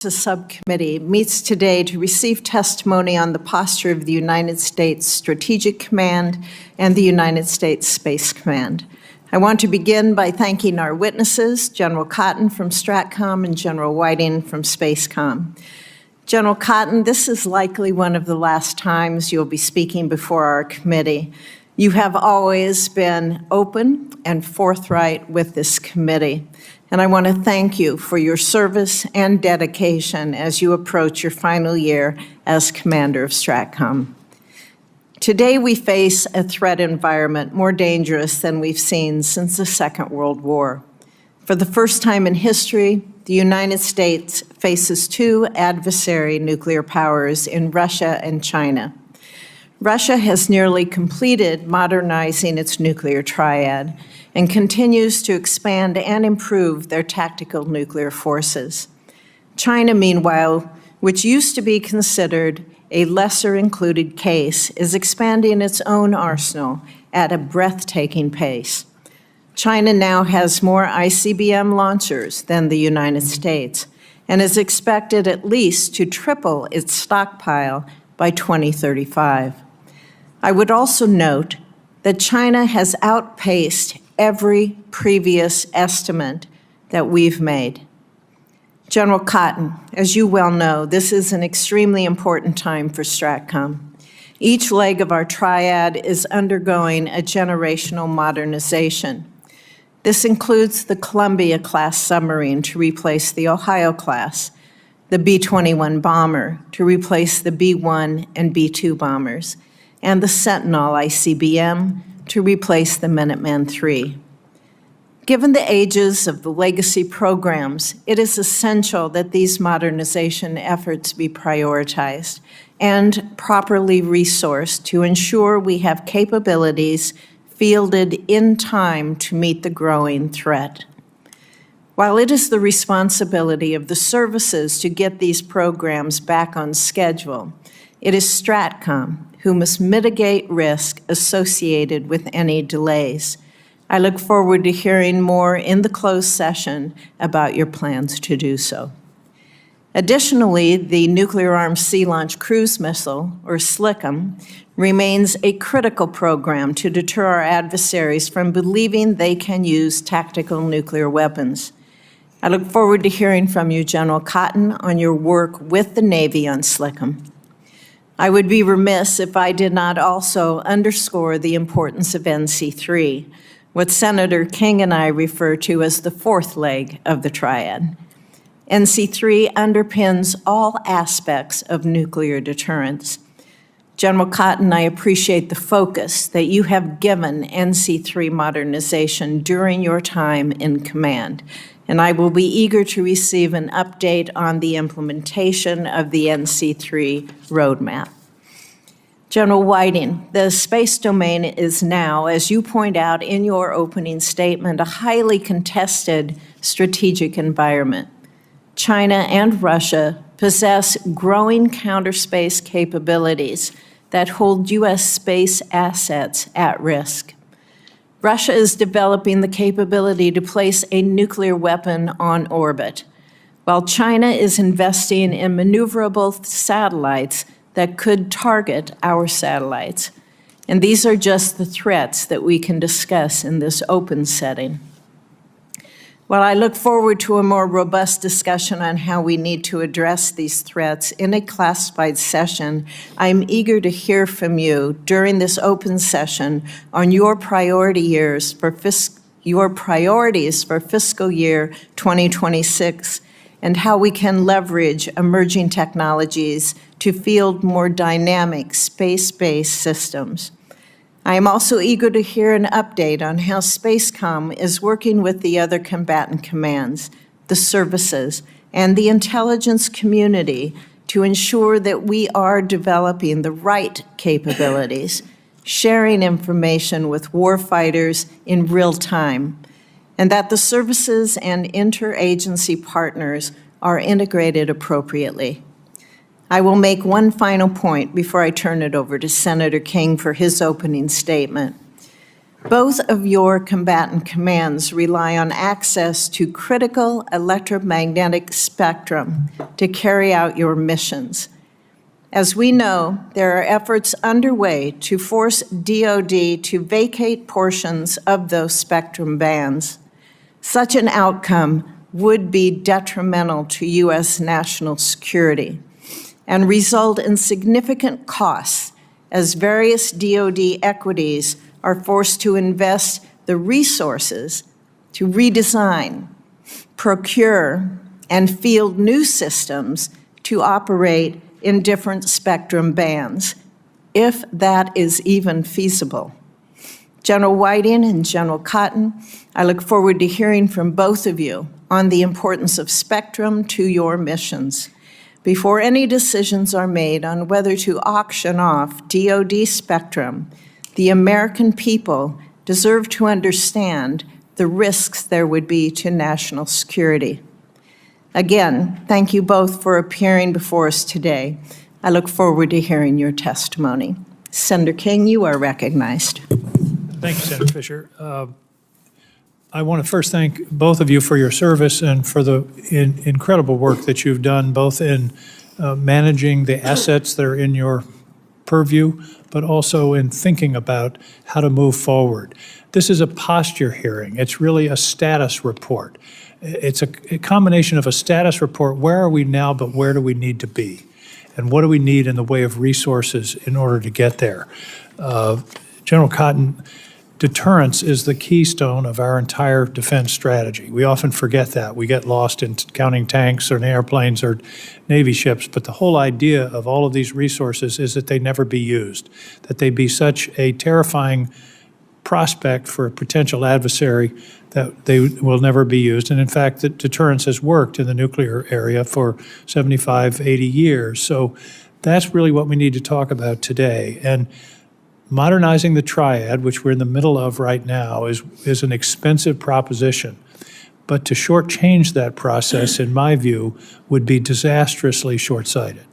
The subcommittee meets today to receive testimony on the posture of the United States Strategic Command and the United States Space Command. I want to begin by thanking our witnesses, General Cotton from Stratcom and General Whiting from Spacecom. General Cotton, this is likely one of the last times you'll be speaking before our committee. You have always been open and forthright with this committee, and I want to thank you for your service and dedication as you approach your final year as Commander of Stratcom. Today we face a threat environment more dangerous than we've seen since the Second World War. For the first time in history, the United States faces two adversary nuclear powers in Russia and China. Russia has nearly completed modernizing its nuclear triad and continues to expand and improve their tactical nuclear forces. China, meanwhile, which used to be considered a lesser included case, is expanding its own arsenal at a breathtaking pace. China now has more ICBM launchers than the United States and is expected at least to triple its stockpile by 2035. I would also note that China has outpaced every previous estimate that we've made. General Cotton, as you well know, this is an extremely important time for Stratcom. Each leg of our triad is undergoing a generational modernization. This includes the Columbia-class submarine to replace the Ohio-class, the B-21 bomber to replace the B-1 and B-2 bombers, and the Sentinel ICBM to replace the Minuteman III. Given the ages of the legacy programs, it is essential that these modernization efforts be prioritized and properly resourced to ensure we have capabilities fielded in time to meet the growing threat. While it is the responsibility of the services to get these programs back on schedule, it is Stratcom who must mitigate risk associated with any delays. I look forward to hearing more in the closed session about your plans to do so. Additionally, the Nuclear-Armed Sea-Launched Cruise Missile, or SLCM, remains a critical program to deter our adversaries from believing they can use tactical nuclear weapons. I look forward to hearing from you, General Cotton, on your work with the Navy on SLCM. I would be remiss if I did not also underscore the importance of NC3, what Senator King and I refer to as the fourth leg of the triad. NC3 underpins all aspects of nuclear deterrence. General Cotton, I appreciate the focus that you have given NC3 modernization during your time in command, and I will be eager to receive an update on the implementation of the NC3 roadmap. General Whiting, the space domain is now, as you point out in your opening statement, a highly contested strategic environment. China and Russia possess growing counterspace capabilities that hold U.S. space assets at risk. Russia is developing the capability to place a nuclear weapon on orbit, while China is investing in maneuverable satellites that could target our satellites. And these are just the threats that we can discuss in this open setting. While I look forward to a more robust discussion on how we need to address these threats in a classified session, I'm eager to hear from you during this open session on your priorities for fiscal year 2026 and how we can leverage emerging technologies to field more dynamic space-based systems. I am also eager to hear an update on how Spacecom is working with the other combatant commands, the services, and the intelligence community to ensure that we are developing the right capabilities, sharing information with warfighters in real time, and that the services and interagency partners are integrated appropriately. I will make one final point before I turn it over to Senator King for his opening statement. Both of your combatant commands rely on access to critical electromagnetic spectrum to carry out your missions. As we know, there are efforts underway to force DoD to vacate portions of those spectrum bands. Such an outcome would be detrimental to U.S. national security and result in significant costs as various DoD equities are forced to invest the resources to redesign, procure, and field new systems to operate in different spectrum bands, if that is even feasible. General Whiting and General Cotton, I look forward to hearing from both of you on the importance of spectrum to your missions. Before any decisions are made on whether to auction off DoD spectrum, the American people deserve to understand the risks there would be to national security. Again, thank you both for appearing before us today. I look forward to hearing your testimony. Senator King, you are recognized. Thank you, Senator Fisher. I want to first thank both of you for your service and for the incredible work that you've done, both in managing the assets that are in your purview, but also in thinking about how to move forward. This is a posture hearing. It's really a status report. It's a combination of a status report, where are we now, but where do we need to be? And what do we need in the way of resources in order to get there? General Cotton, deterrence is the keystone of our entire defense strategy. We often forget that. We get lost in counting tanks or airplanes or Navy ships, but the whole idea of all of these resources is that they never be used, that they be such a terrifying prospect for a potential adversary that they will never be used. And in fact, that deterrence has worked in the nuclear area for 75, 80 years. So that's really what we need to talk about today. And modernizing the triad, which we're in the middle of right now, is an expensive proposition. But to shortchange that process, in my view, would be disastrously short-sighted.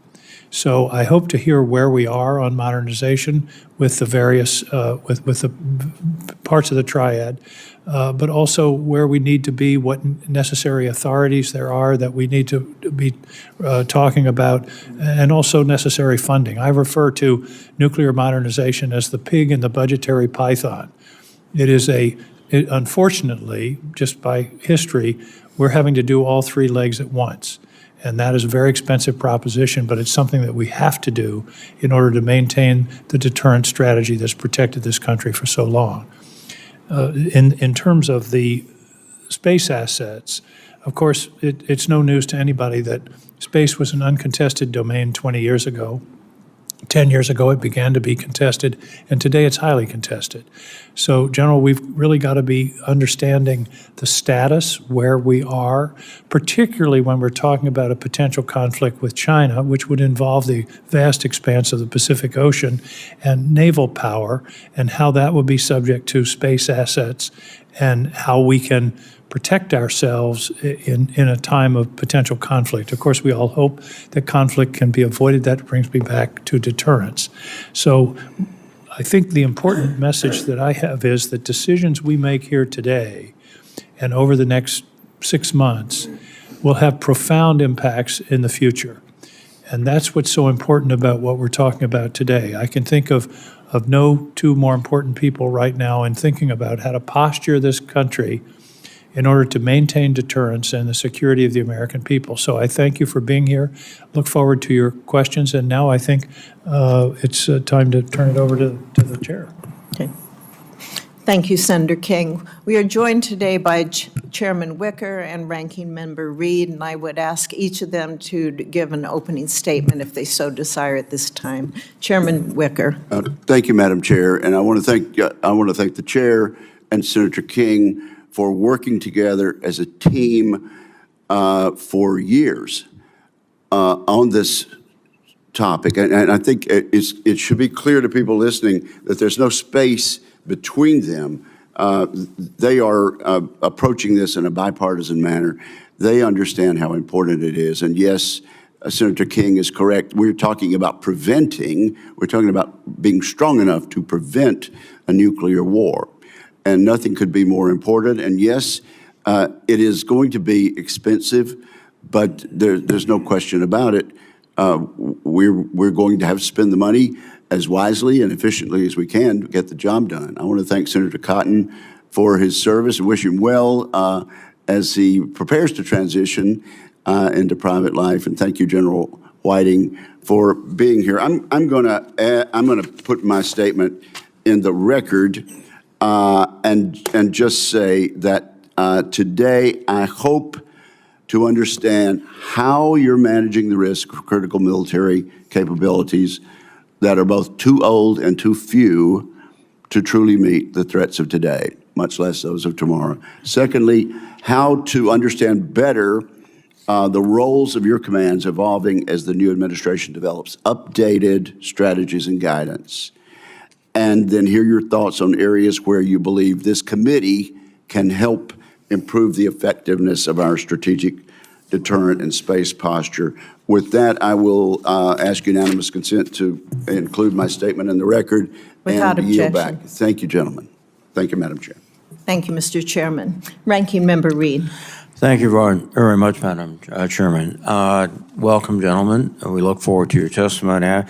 So I hope to hear where we are on modernization with the various, with the parts of the triad, but also where we need to be, what necessary authorities there are that we need to be talking about, and also necessary funding. I refer to nuclear modernization as the pig in the budgetary python. It is unfortunately, just by history, we're having to do all three legs at once. And that is a very expensive proposition, but it's something that we have to do in order to maintain the deterrent strategy that's protected this country for so long. In terms of the space assets, of course, it's no news to anybody that space was an uncontested domain 20 years ago. 10 years ago, it began to be contested, and today it's highly contested. So, General, we've really got to be understanding the status, where we are, particularly when we're talking about a potential conflict with China, which would involve the vast expanse of the Pacific Ocean and naval power, and how that would be subject to space assets, and how we can protect ourselves in a time of potential conflict. Of course, we all hope that conflict can be avoided. That brings me back to deterrence. So I think the important message that I have is that decisions we make here today and over the next 6 months will have profound impacts in the future. And that's what's so important about what we're talking about today. I can think of no two more important people right now in thinking about how to posture this country in order to maintain deterrence and the security of the American people. So I thank you for being here. Look forward to your questions. And now I think it's time to turn it over to the chair. Okay. Thank you, Senator King. We are joined today by Chairman Wicker and Ranking Member Reed, and I would ask each of them to give an opening statement if they so desire at this time. Chairman Wicker. Thank you, Madam Chair, and I want to thank the chair and Senator King for working together as a team for years on this topic. And I think it should be clear to people listening that there's no space between them. They are approaching this in a bipartisan manner. They understand how important it is. And yes, Senator King is correct. We're talking about preventing, we're talking about being strong enough to prevent a nuclear war. and nothing could be more important. And yes, it is going to be expensive, but there's no question about it. We're going to have to spend the money as wisely and efficiently as we can to get the job done. I want to thank Senator Cotton for his service and wish him well as he prepares to transition into private life. And thank you, General Whiting, for being here. I'm gonna put my statement in the record and just say that today I hope to understand how you're managing the risk of critical military capabilities that are both too old and too few to truly meet the threats of today, much less those of tomorrow. Secondly, how to understand better the roles of your commands evolving as the new administration develops updated strategies and guidance. And then hear your thoughts on areas where you believe this committee can help improve the effectiveness of our strategic deterrent and space posture. With that, I will ask unanimous consent to include my statement in the record Without and yield back. objection. Thank you, gentlemen. Thank you, Madam Chair. Thank you, Mr. Chairman. Ranking Member Reed. Thank you very much, Madam Chairman. Welcome, gentlemen. We look forward to your testimony. I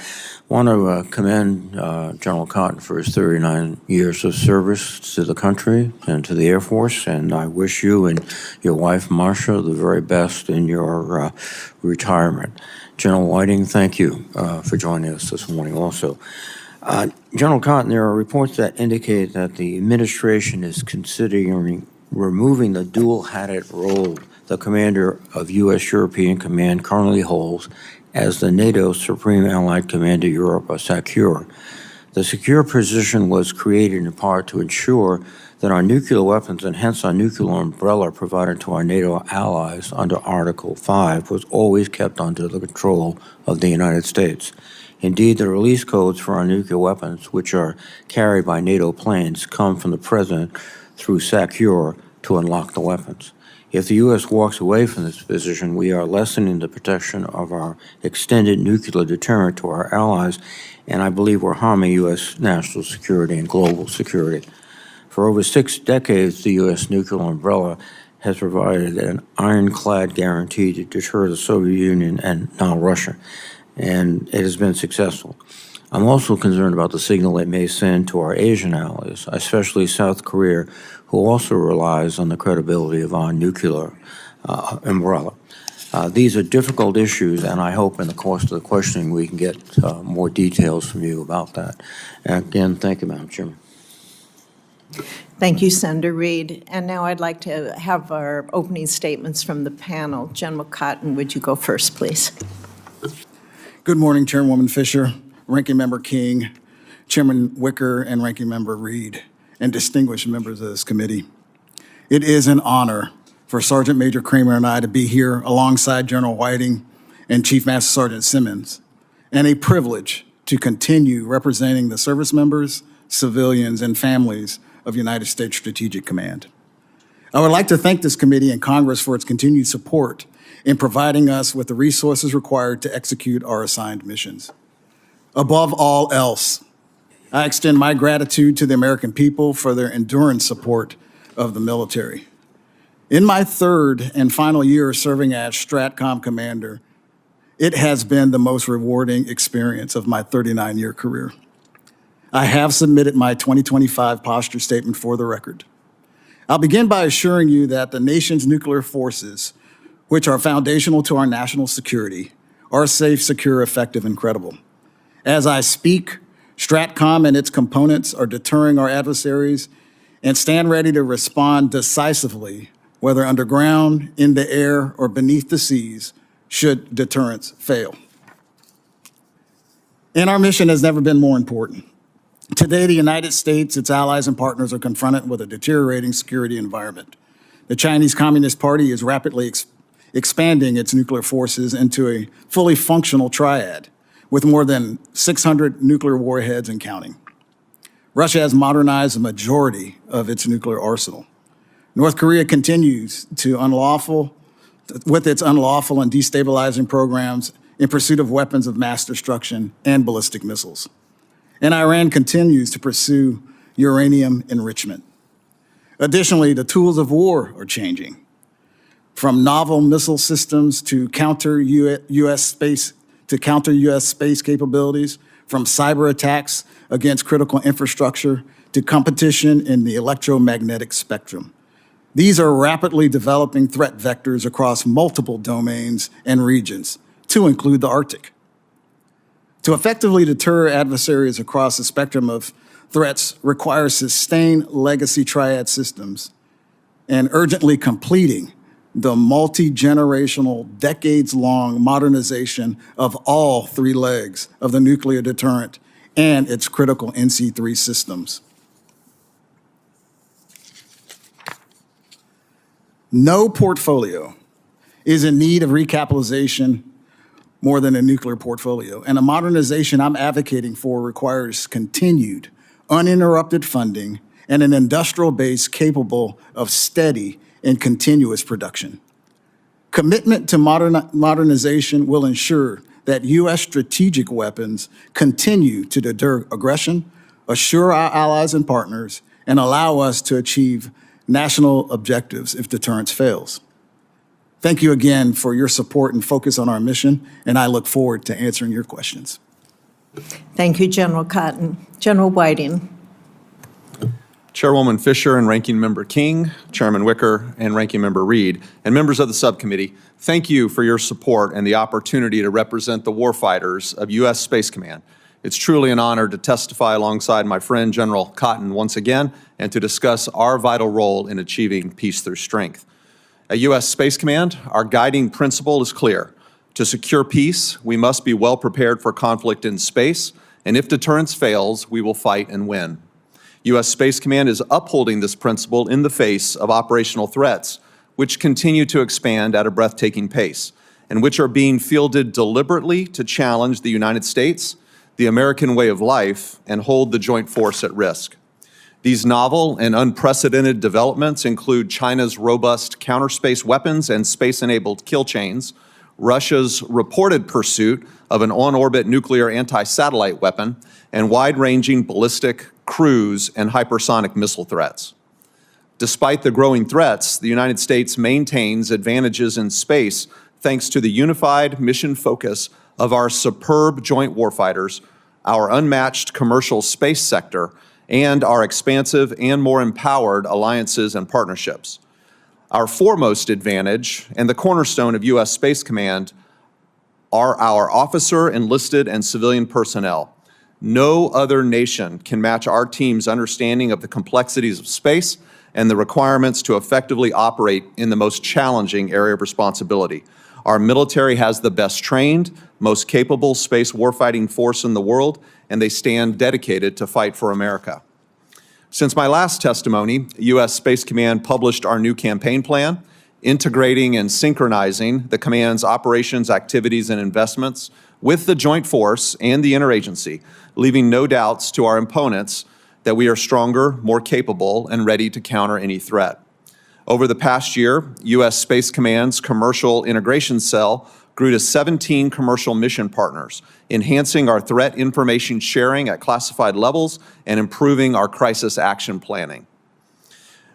want to commend General Cotton for his 39 years of service to the country and to the Air Force, and I wish you and your wife, Marcia, the very best in your retirement. General Whiting, thank you for joining us this morning also. General Cotton, there are reports that indicate that the administration is considering removing the dual-hatted role the commander of U.S. European Command currently holds as the NATO Supreme Allied Commander Europe, or SACEUR. The secure position was created in part to ensure that our nuclear weapons, and hence our nuclear umbrella provided to our NATO allies under Article 5, was always kept under the control of the United States. Indeed, the release codes for our nuclear weapons, which are carried by NATO planes, come from the President through SACEUR to unlock the weapons. If the U.S. walks away from this position, we are lessening the protection of our extended nuclear deterrent to our allies, and I believe we're harming U.S. national security and global security. For over 6 decades, the U.S. nuclear umbrella has provided an ironclad guarantee to deter the Soviet Union and now Russia, and it has been successful. I'm also concerned about the signal it may send to our Asian allies, especially South Korea, who also relies on the credibility of our nuclear umbrella. These are difficult issues, and I hope in the course of the questioning we can get more details from you about that. And again, thank you, Madam Chairman. Thank you, Senator Reed. And now I'd like to have our opening statements from the panel. General Cotton, would you go first, please? Good morning, Chairwoman Fisher, Ranking Member King, Chairman Wicker, and Ranking Member Reed, and distinguished members of this committee. It is an honor for Sergeant Major Kramer and I to be here alongside General Whiting and Chief Master Sergeant Simmons, and a privilege to continue representing the service members, civilians, and families of United States Strategic Command. I would like to thank this committee and Congress for its continued support in providing us with the resources required to execute our assigned missions. Above all else, I extend my gratitude to the American people for their enduring support of the military. In my 3rd and final year serving as Stratcom commander, it has been the most rewarding experience of my 39-year career. I have submitted my 2025 posture statement for the record. I'll begin by assuring you that the nation's nuclear forces, which are foundational to our national security, are safe, secure, effective, and credible. As I speak, Stratcom and its components are deterring our adversaries and stand ready to respond decisively, whether underground, in the air, or beneath the seas, should deterrence fail. And our mission has never been more important. Today, the United States, its allies, and partners are confronted with a deteriorating security environment. The Chinese Communist Party is rapidly expanding its nuclear forces into a fully functional triad with more than 600 nuclear warheads and counting. Russia has modernized the majority of its nuclear arsenal. North Korea continues with its unlawful and destabilizing programs in pursuit of weapons of mass destruction and ballistic missiles. And Iran continues to pursue uranium enrichment. Additionally, the tools of war are changing, from novel missile systems to counter U.S. space capabilities, from cyber attacks against critical infrastructure to competition in the electromagnetic spectrum. These are rapidly developing threat vectors across multiple domains and regions, to include the Arctic. To effectively deter adversaries across the spectrum of threats requires sustained legacy triad systems and urgently completing the multi-generational, decades-long modernization of all three legs of the nuclear deterrent and its critical NC3 systems. No portfolio is in need of recapitalization more than a nuclear portfolio, and a modernization I'm advocating for requires continued, uninterrupted funding and an industrial base capable of steady and continuous production. Commitment to modernization will ensure that U.S. strategic weapons continue to deter aggression, assure our allies and partners, and allow us to achieve national objectives if deterrence fails. Thank you again for your support and focus on our mission, and I look forward to answering your questions. Thank you, General Cotton. General Whiting. Chairwoman Fisher and Ranking Member King, Chairman Wicker and Ranking Member Reed, and members of the subcommittee, thank you for your support and the opportunity to represent the warfighters of U.S. Space Command. It's truly an honor to testify alongside my friend General Cotton once again and to discuss our vital role in achieving peace through strength. At U.S. Space Command, our guiding principle is clear. To secure peace, we must be well prepared for conflict in space, and if deterrence fails, we will fight and win. U.S. Space Command is upholding this principle in the face of operational threats, which continue to expand at a breathtaking pace, and which are being fielded deliberately to challenge the United States, the American way of life, and hold the joint force at risk. These novel and unprecedented developments include China's robust counter-space weapons and space-enabled kill chains, Russia's reported pursuit of an on-orbit nuclear anti-satellite weapon, and wide-ranging ballistic, cruise, and hypersonic missile threats. Despite the growing threats, the United States maintains advantages in space thanks to the unified mission focus of our superb joint warfighters, our unmatched commercial space sector, and our expansive and more empowered alliances and partnerships. Our foremost advantage and the cornerstone of U.S. Space Command are our officer, enlisted, and civilian personnel. No other nation can match our team's understanding of the complexities of space and the requirements to effectively operate in the most challenging area of responsibility. Our military has the best trained, most capable space warfighting force in the world, and they stand dedicated to fight for America. Since my last testimony, U.S. Space Command published our new campaign plan, integrating and synchronizing the command's operations, activities, and investments with the joint force and the interagency, leaving no doubts to our opponents that we are stronger, more capable, and ready to counter any threat. Over the past year, U.S. Space Command's commercial integration cell grew to 17 commercial mission partners, enhancing our threat information sharing at classified levels and improving our crisis action planning.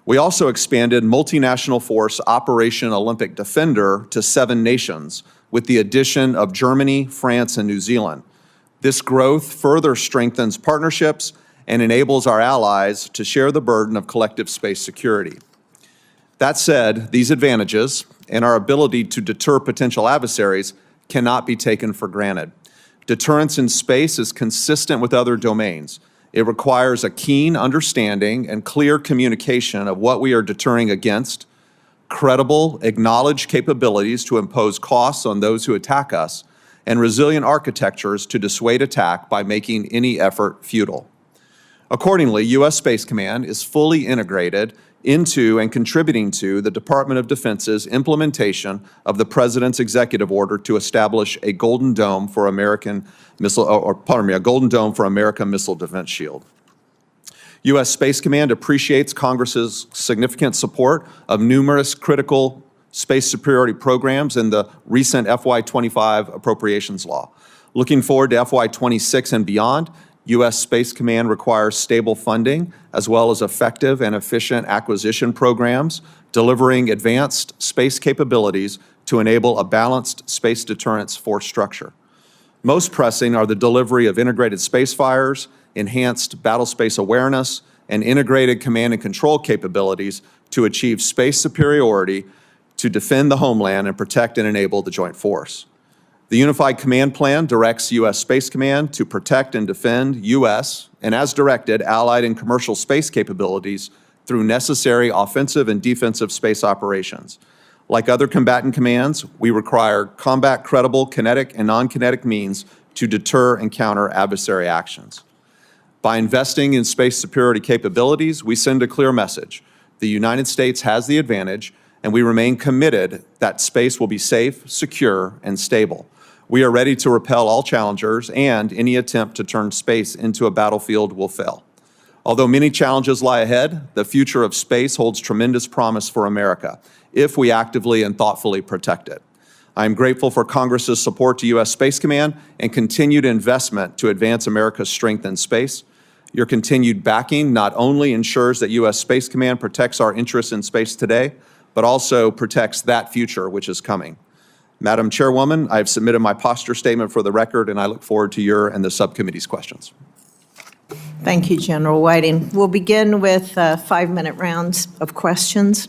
We also expanded multinational force Operation Olympic Defender to 7 nations, with the addition of Germany, France, and New Zealand. This growth further strengthens partnerships and enables our allies to share the burden of collective space security. That said, these advantages and our ability to deter potential adversaries cannot be taken for granted. Deterrence in space is consistent with other domains. It requires a keen understanding and clear communication of what we are deterring against, credible, acknowledged capabilities to impose costs on those who attack us, and resilient architectures to dissuade attack by making any effort futile. Accordingly, U.S. Space Command is fully integrated into and contributing to the Department of Defense's implementation of the President's executive order to establish a Golden Dome for America Missile Defense Shield. U.S. Space Command appreciates Congress's significant support of numerous critical space superiority programs in the recent FY25 appropriations law. Looking forward to FY26 and beyond, U.S. Space Command requires stable funding as well as effective and efficient acquisition programs, delivering advanced space capabilities to enable a balanced space deterrence force structure. Most pressing are the delivery of integrated space fires, enhanced battlespace awareness, and integrated command and control capabilities to achieve space superiority to defend the homeland and protect and enable the joint force. The Unified Command Plan directs U.S. Space Command to protect and defend U.S. and, as directed, allied and commercial space capabilities through necessary offensive and defensive space operations. Like other combatant commands, we require combat credible kinetic and non-kinetic means to deter and counter adversary actions. By investing in space superiority capabilities, we send a clear message. The United States has the advantage, and we remain committed that space will be safe, secure, and stable. We are ready to repel all challengers, and any attempt to turn space into a battlefield will fail. Although many challenges lie ahead, the future of space holds tremendous promise for America if we actively and thoughtfully protect it. I am grateful for Congress's support to U.S. Space Command and continued investment to advance America's strength in space. Your continued backing not only ensures that U.S. Space Command protects our interests in space today, but also protects that future which is coming. Madam Chairwoman, I have submitted my posture statement for the record, and I look forward to your and the subcommittee's questions. Thank you, General Whiting. We'll begin with 5-minute rounds of questions.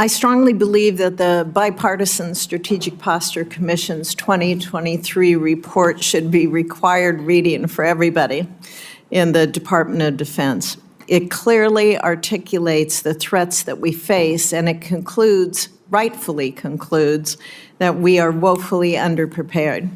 I strongly believe that the Bipartisan Strategic Posture Commission's 2023 report should be required reading for everybody in the Department of Defense. It clearly articulates the threats that we face, and it concludes, rightfully concludes, that we are woefully underprepared.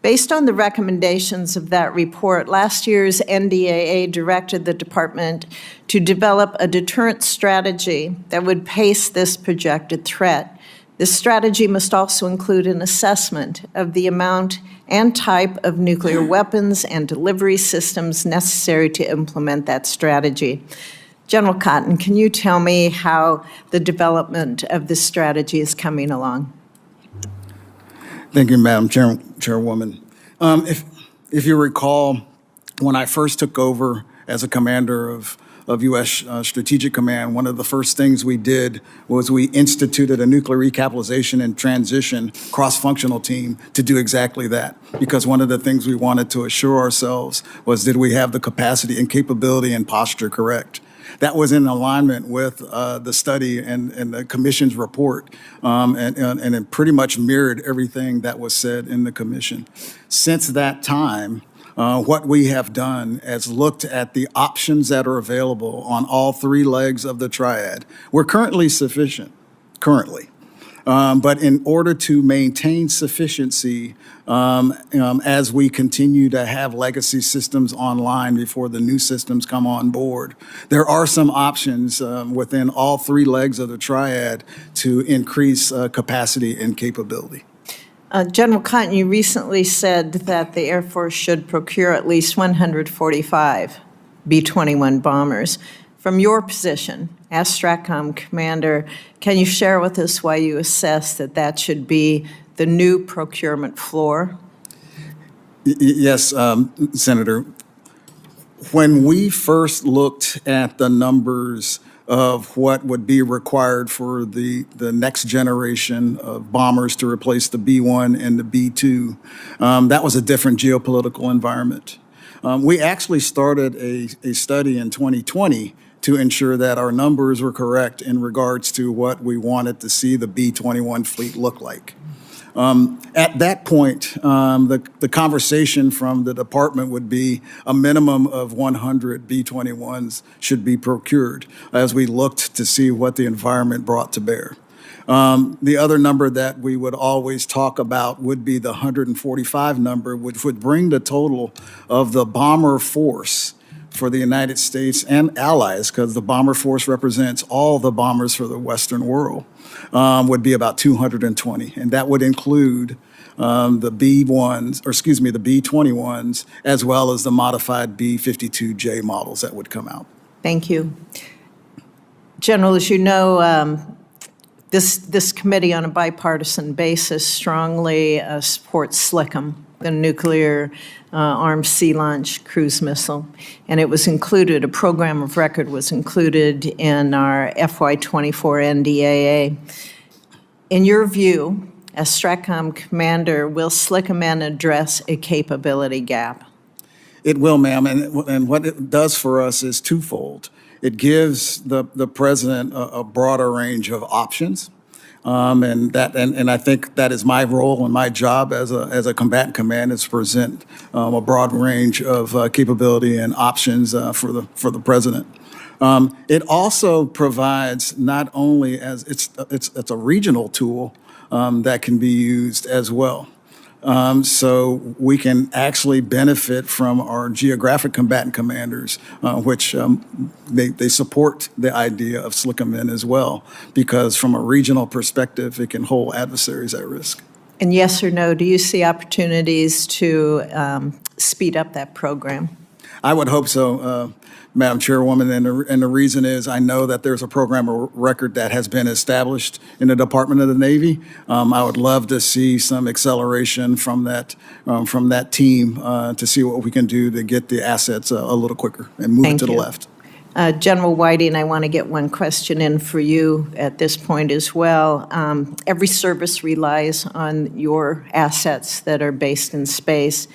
Based on the recommendations of that report, last year's NDAA directed the department to develop a deterrent strategy that would pace this projected threat. This strategy must also include an assessment of the amount and type of nuclear weapons and delivery systems necessary to implement that strategy. General Cotton, can you tell me how the development of this strategy is coming along? Thank you, Madam Chairwoman. If you recall, when I first took over as a commander of U.S. Strategic Command, one of the first things we did was we instituted a nuclear recapitalization and transition cross-functional team to do exactly that. Because one of the things we wanted to assure ourselves was, did we have the capacity and capability and posture correct? That was in alignment with the study and the commission's report, and it pretty much mirrored everything that was said in the commission. Since that time, what we have done is looked at the options that are available on all 3 legs of the triad. We're currently sufficient, but in order to maintain sufficiency as we continue to have legacy systems online before the new systems come on board, there are some options within all 3 legs of the triad to increase capacity and capability. General Cotton, you recently said that the Air Force should procure at least 145 B-21 bombers. From your position as Stratcom commander, can you share with us why you assess that that should be the new procurement floor? Yes, Senator. When we first looked at the numbers of what would be required for the next generation of bombers to replace the B-1 and the B-2, that was a different geopolitical environment. We actually started a study in 2020 to ensure that our numbers were correct in regards to what we wanted to see the B-21 fleet look like. At that point, the conversation from the department would be a minimum of 100 B-21s should be procured as we looked to see what the environment brought to bear. The other number that we would always talk about would be the 145 number, which would bring the total of the bomber force for the United States and allies, because the bomber force represents all the bombers for the Western world, would be about 220. And that would include the B-1s, or excuse me, the B-21s, as well as the modified B-52J models that would come out. Thank you. General, as you know, this committee on a bipartisan basis strongly supports Spacecom, the nuclear armed sea launch cruise missile. And it was included, a program of record was included in our FY24 NDAA. In your view, as Stratcom commander, will SLCMN address a capability gap? It will, ma'am, and what it does for us is twofold. It gives the president a broader range of options, and I think that is my role and my job as a combatant command is to present a broad range of capability and options for the president. It also provides not only as it's a regional tool that can be used as well. So we can actually benefit from our geographic combatant commanders, which they support the idea of SLCMN as well, because from a regional perspective, it can hold adversaries at risk. And yes or no, do you see opportunities to speed up that program? I would hope so, Madam Chairwoman, and the reason is I know that there's a program of record that has been established in the Department of the Navy. I would love to see some acceleration from that team to see what we can do to get the assets a little quicker and move it to the left. General Whiting, I want to get one question in for you at this point as well. Every service relies on your assets that are based in space.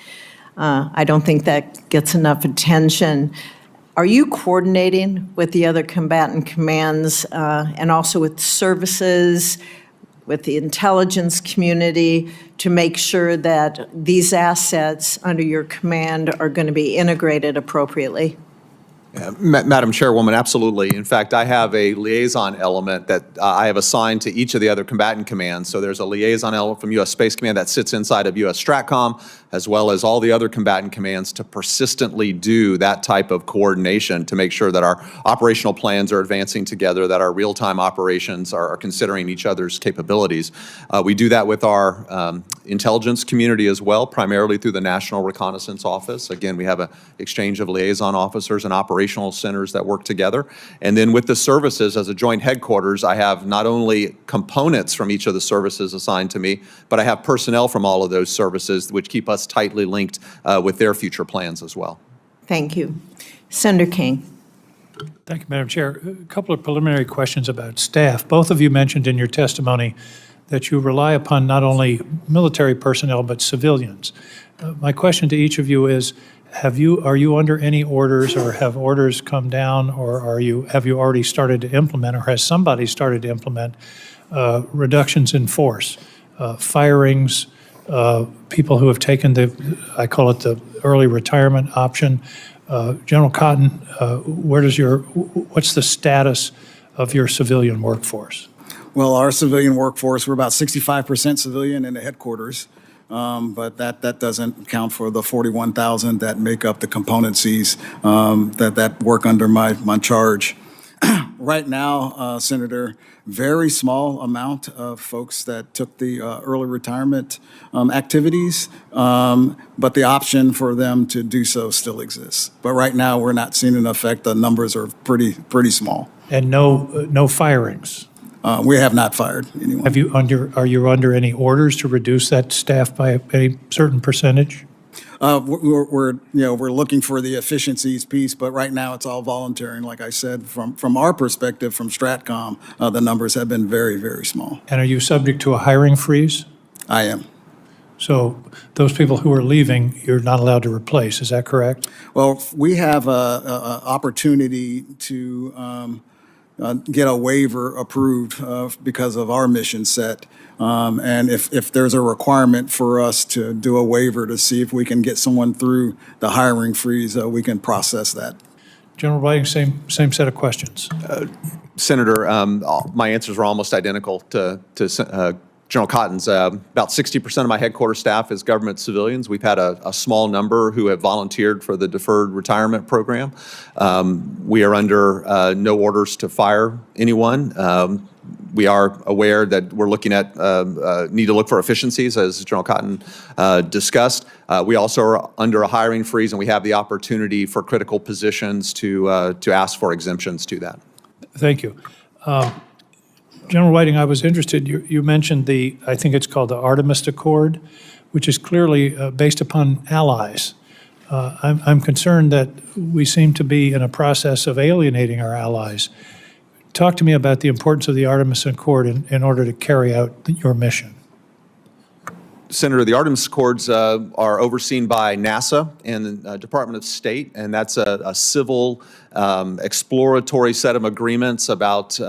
I don't think that gets enough attention. Are you coordinating with the other combatant commands and also with services, with the intelligence community to make sure that these assets under your command are going to be integrated appropriately? Madam Chairwoman, absolutely. In fact, I have a liaison element that I have assigned to each of the other combatant commands. So there's a liaison element from U.S. Space Command that sits inside of U.S. Stratcom, as well as all the other combatant commands to persistently do that type of coordination to make sure that our operational plans are advancing together, that our real-time operations are considering each other's capabilities. We do that with our intelligence community as well, primarily through the National Reconnaissance Office. Again, we have an exchange of liaison officers and operational centers that work together. And then with the services as a joint headquarters, I have not only components from each of the services assigned to me, but I have personnel from all of those services which keep us tightly linked with their future plans as well. Thank you. Senator King. Thank you, Madam Chair. A couple of preliminary questions about staff. Both of you mentioned in your testimony that you rely upon not only military personnel but civilians. My question to each of you is, are you under any orders, or have orders come down, or have you already started to implement, or has somebody started to implement reductions in force, firings, people who have taken I call it the early retirement option? General Cotton, what's the status of your civilian workforce? Well, our civilian workforce, we're about 65% civilian in the headquarters. But that doesn't count for the 41,000 that make up the componencies that work under my charge. Right now, Senator, very small amount of folks that took the early retirement activities, but the option for them to do so still exists. But right now, we're not seeing an effect. The numbers are pretty small. And no firings? We have not fired anyone. Are you under any orders to reduce that staff by a certain percentage? We're looking for the efficiencies piece, but right now it's all voluntary. And like I said, from our perspective, from Stratcom, the numbers have been very, very small. And are you subject to a hiring freeze? I am. So those people who are leaving, you're not allowed to replace. Is that correct? Well, we have a opportunity to get a waiver approved because of our mission set. And if there's a requirement for us to do a waiver to see if we can get someone through the hiring freeze, we can process that. General Whiting, same set of questions. Senator, my answers are almost identical to General Cotton's. About 60% of my headquarters staff is government civilians. We've had a small number who have volunteered for the deferred retirement program. We are under no orders to fire anyone. We are aware that we're looking at need to look for efficiencies, as General Cotton discussed. We also are under a hiring freeze, and we have the opportunity for critical positions to ask for exemptions to that. Thank you. General Whiting, I was interested, you mentioned I think it's called the Artemis Accord, which is clearly based upon allies. I'm concerned that we seem to be in a process of alienating our allies. Talk to me about the importance of the Artemis Accord in order to carry out your mission. Senator, the Artemis Accords are overseen by NASA and the Department of State, and that's a civil exploratory set of agreements about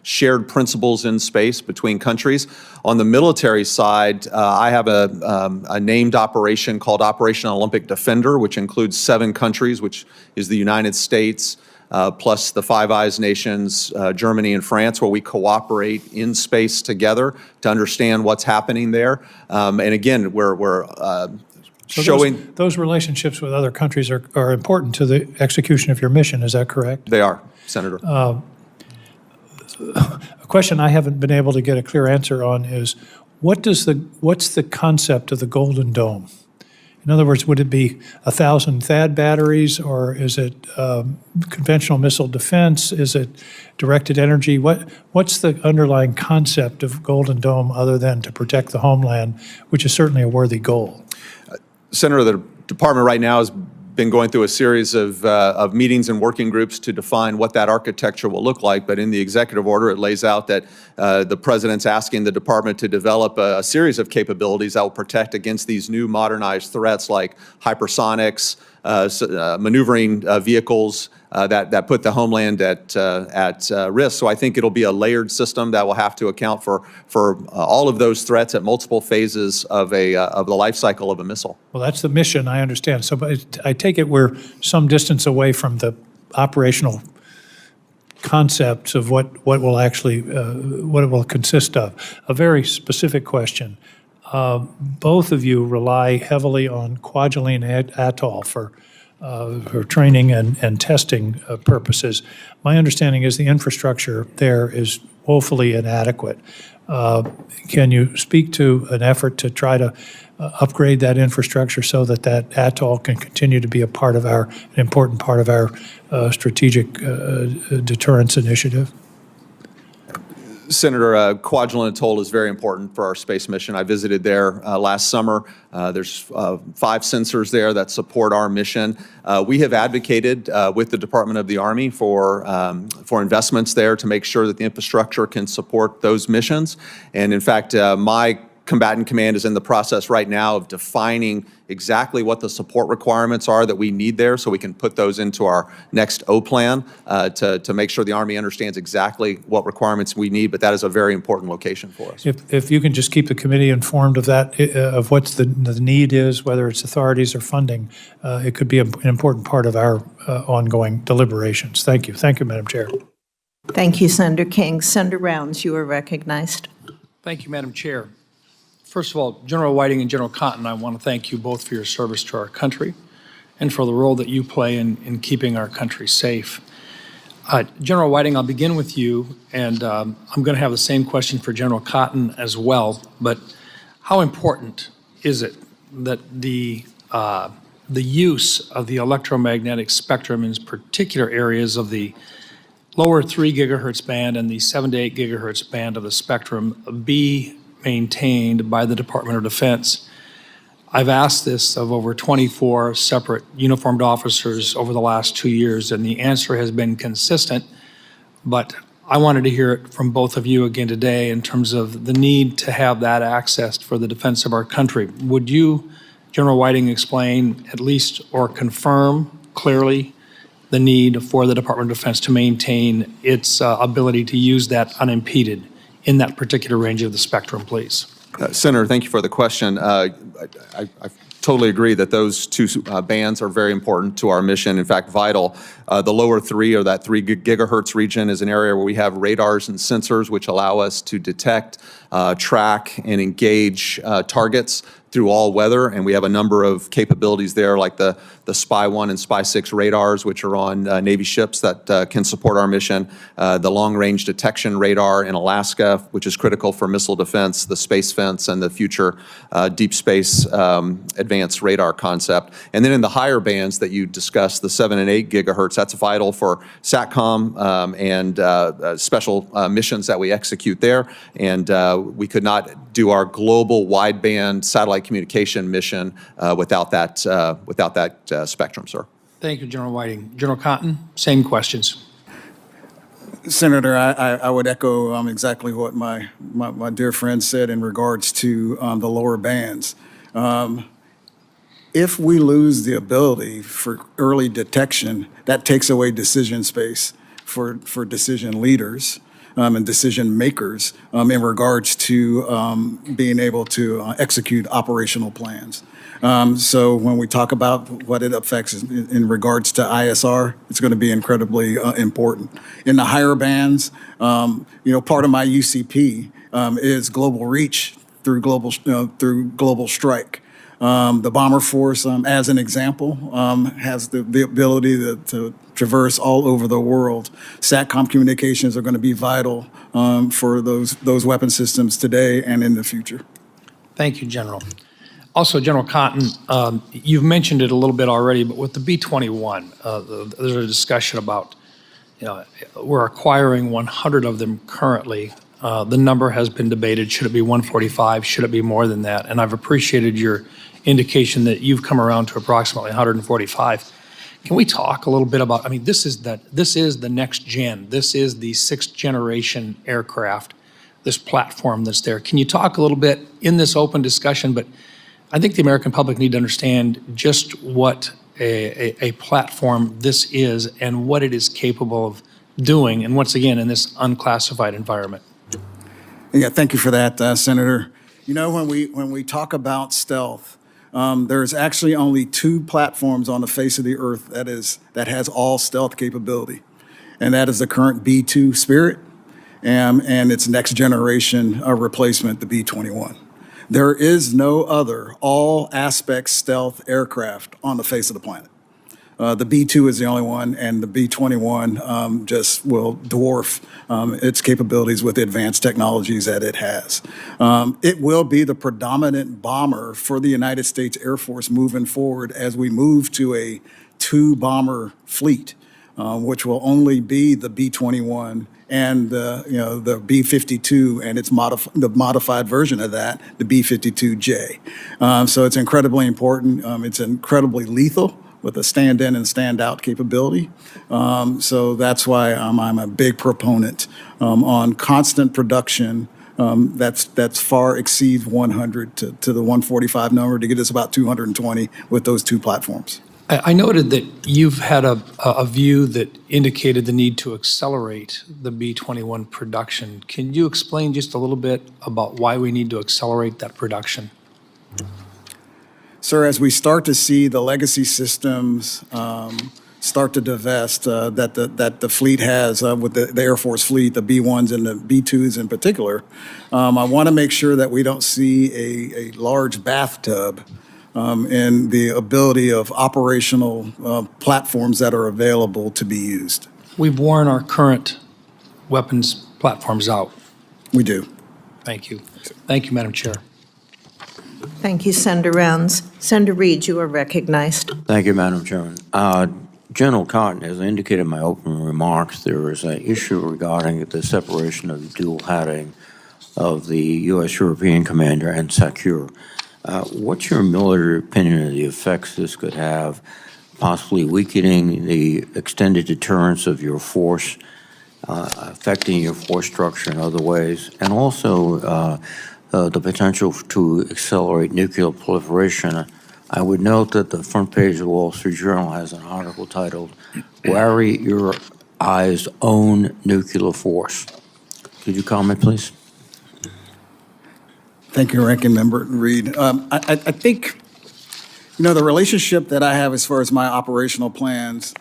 shared principles in space between countries. On the military side, I have a named operation called Operation Olympic Defender, which includes 7 countries, which is the United States, plus the Five Eyes nations, Germany and France, where we cooperate in space together to understand what's happening there. And again, we're So showing... those relationships with other countries are important to the execution of your mission, is that correct? They are, Senator. A question I haven't been able to get a clear answer on is, what's the concept of the Golden Dome? In other words, would it be 1,000 THAAD batteries, or is it conventional missile defense? Is it directed energy? What's the underlying concept of Golden Dome other than to protect the homeland, which is certainly a worthy goal? Senator, the department right now has been going through a series of meetings and working groups to define what that architecture will look like. But in the executive order, it lays out that the president's asking the department to develop a series of capabilities that will protect against these new modernized threats like hypersonics, maneuvering vehicles that put the homeland at risk. So I think it'll be a layered system that will have to account for all of those threats at multiple phases of the life cycle of a missile. Well, that's the mission, I understand. So but I take it we're some distance away from the operational concepts of what will actually, what it will consist of. A very specific question. Both of you rely heavily on Kwajalein Atoll for training and testing purposes. My understanding is the infrastructure there is woefully inadequate. Can you speak to an effort to try to upgrade that infrastructure so that that atoll can continue to be an important part of our strategic deterrence initiative? Senator, Kwajalein Atoll is very important for our space mission. I visited there last summer. There's 5 sensors there that support our mission. We have advocated with the Department of the Army for investments there to make sure that the infrastructure can support those missions. And in fact, my combatant command is in the process right now of defining exactly what the support requirements are that we need there so we can put those into our next O plan to make sure the Army understands exactly what requirements we need, but that is a very important location for us. If you can just keep the committee informed of that, of what the need is, whether it's authorities or funding, it could be an important part of our ongoing deliberations. Thank you. Thank you, Madam Chair. Thank you, Senator King. Senator Rounds, you are recognized. Thank you, Madam Chair. First of all, General Whiting and General Cotton, I want to thank you both for your service to our country and for the role that you play in keeping our country safe. General Whiting, I'll begin with you, and I'm going to have the same question for General Cotton as well, but how important is it that the use of the electromagnetic spectrum in particular areas of the lower 3 gigahertz band and the 7 to 8 gigahertz band of the spectrum be maintained by the Department of Defense? I've asked this of over 24 separate uniformed officers over the last 2 years, and the answer has been consistent, but I wanted to hear it from both of you again today in terms of the need to have that access for the defense of our country. Would you, General Whiting, explain at least or confirm clearly the need for the Department of Defense to maintain its ability to use that unimpeded in that particular range of the spectrum, please? Senator, thank you for the question. I totally agree that those 2 bands are very important to our mission, in fact, vital. The lower 3, or that 3 gigahertz region, is an area where we have radars and sensors which allow us to detect, track, and engage targets through all weather, and we have a number of capabilities there, like the Spy 1 and Spy 6 radars, which are on Navy ships that can support our mission, the long-range detection radar in Alaska, which is critical for missile defense, the space fence, and the future deep space advanced radar concept. And then in the higher bands that you discussed, the 7 and 8 gigahertz, that's vital for SATCOM and special missions that we execute there. And we could not do our global wideband satellite satellite communication mission without that spectrum, sir. Thank you, General Whiting. General Cotton, same questions. Senator, I would echo exactly what my dear friend said in regards to the lower bands. If we lose the ability for early detection, that takes away decision space for decision leaders and decision makers in regards to being able to execute operational plans. So when we talk about what it affects in regards to ISR, it's going to be incredibly important. In the higher bands, part of my UCP is global reach through global strike. The Bomber Force, as an example, has the ability to traverse all over the world. SATCOM communications are going to be vital for those weapon systems today and in the future. Thank you, General. Also, General Cotton, you've mentioned it a little bit already, but with the B-21, there's a discussion about, we're acquiring 100 of them currently. The number has been debated. Should it be 145? Should it be more than that? And I've appreciated your indication that you've come around to approximately 145. Can we talk a little bit about, this is the next gen. This is the 6th generation aircraft, this platform that's there. Can you talk a little bit in this open discussion, but I think the American public need to understand just what a platform this is and what it is capable of doing, and once again, in this unclassified environment. Yeah, thank you for that, Senator. When we talk about stealth, there's actually only 2 platforms on the face of the earth that has all stealth capability, and that is the current B-2 Spirit and its next generation replacement, the B-21. There is no other all-aspect stealth aircraft on the face of the planet. The B-2 is the only one, and the B-21 just will dwarf its capabilities with the advanced technologies that it has. It will be the predominant bomber for the United States Air Force moving forward as we move to a 2-bomber fleet, which will only be the B-21 and the B-52 and the modified version of that, the B-52J. So it's incredibly important. It's incredibly lethal with a stand-in and stand-out capability. So that's why I'm a big proponent on constant production that's far exceeds 100 to the 145 number to get us about 220 with those 2 platforms. I noted that you've had a view that indicated the need to accelerate the B-21 production. Can you explain just a little bit about why we need to accelerate that production? Sir, as we start to see the legacy systems start to divest that the fleet has with the Air Force fleet, the B-1s and the B-2s in particular, I want to make sure that we don't see a large bathtub in the ability of operational platforms that are available to be used. We've worn our current weapons platforms out. We do. Thank you. Thank you, Madam Chair. Thank you, Senator Rounds. Senator Reed, you are recognized. Thank you, Madam Chairman. General Cotton, as I indicated in my opening remarks, there is an issue regarding the separation of dual hatting of the U.S. European Commander and SACEUR. What's your military opinion of the effects this could have, possibly weakening the extended deterrence of your force, affecting your force structure in other ways, and also the potential to accelerate nuclear proliferation? I would note that the front page of the Wall Street Journal has an article titled, "Worry Your Eyes Own Nuclear Force." Could you comment, please? Thank you, Ranking Member Reed. I think, the relationship that I have as far as my operational plans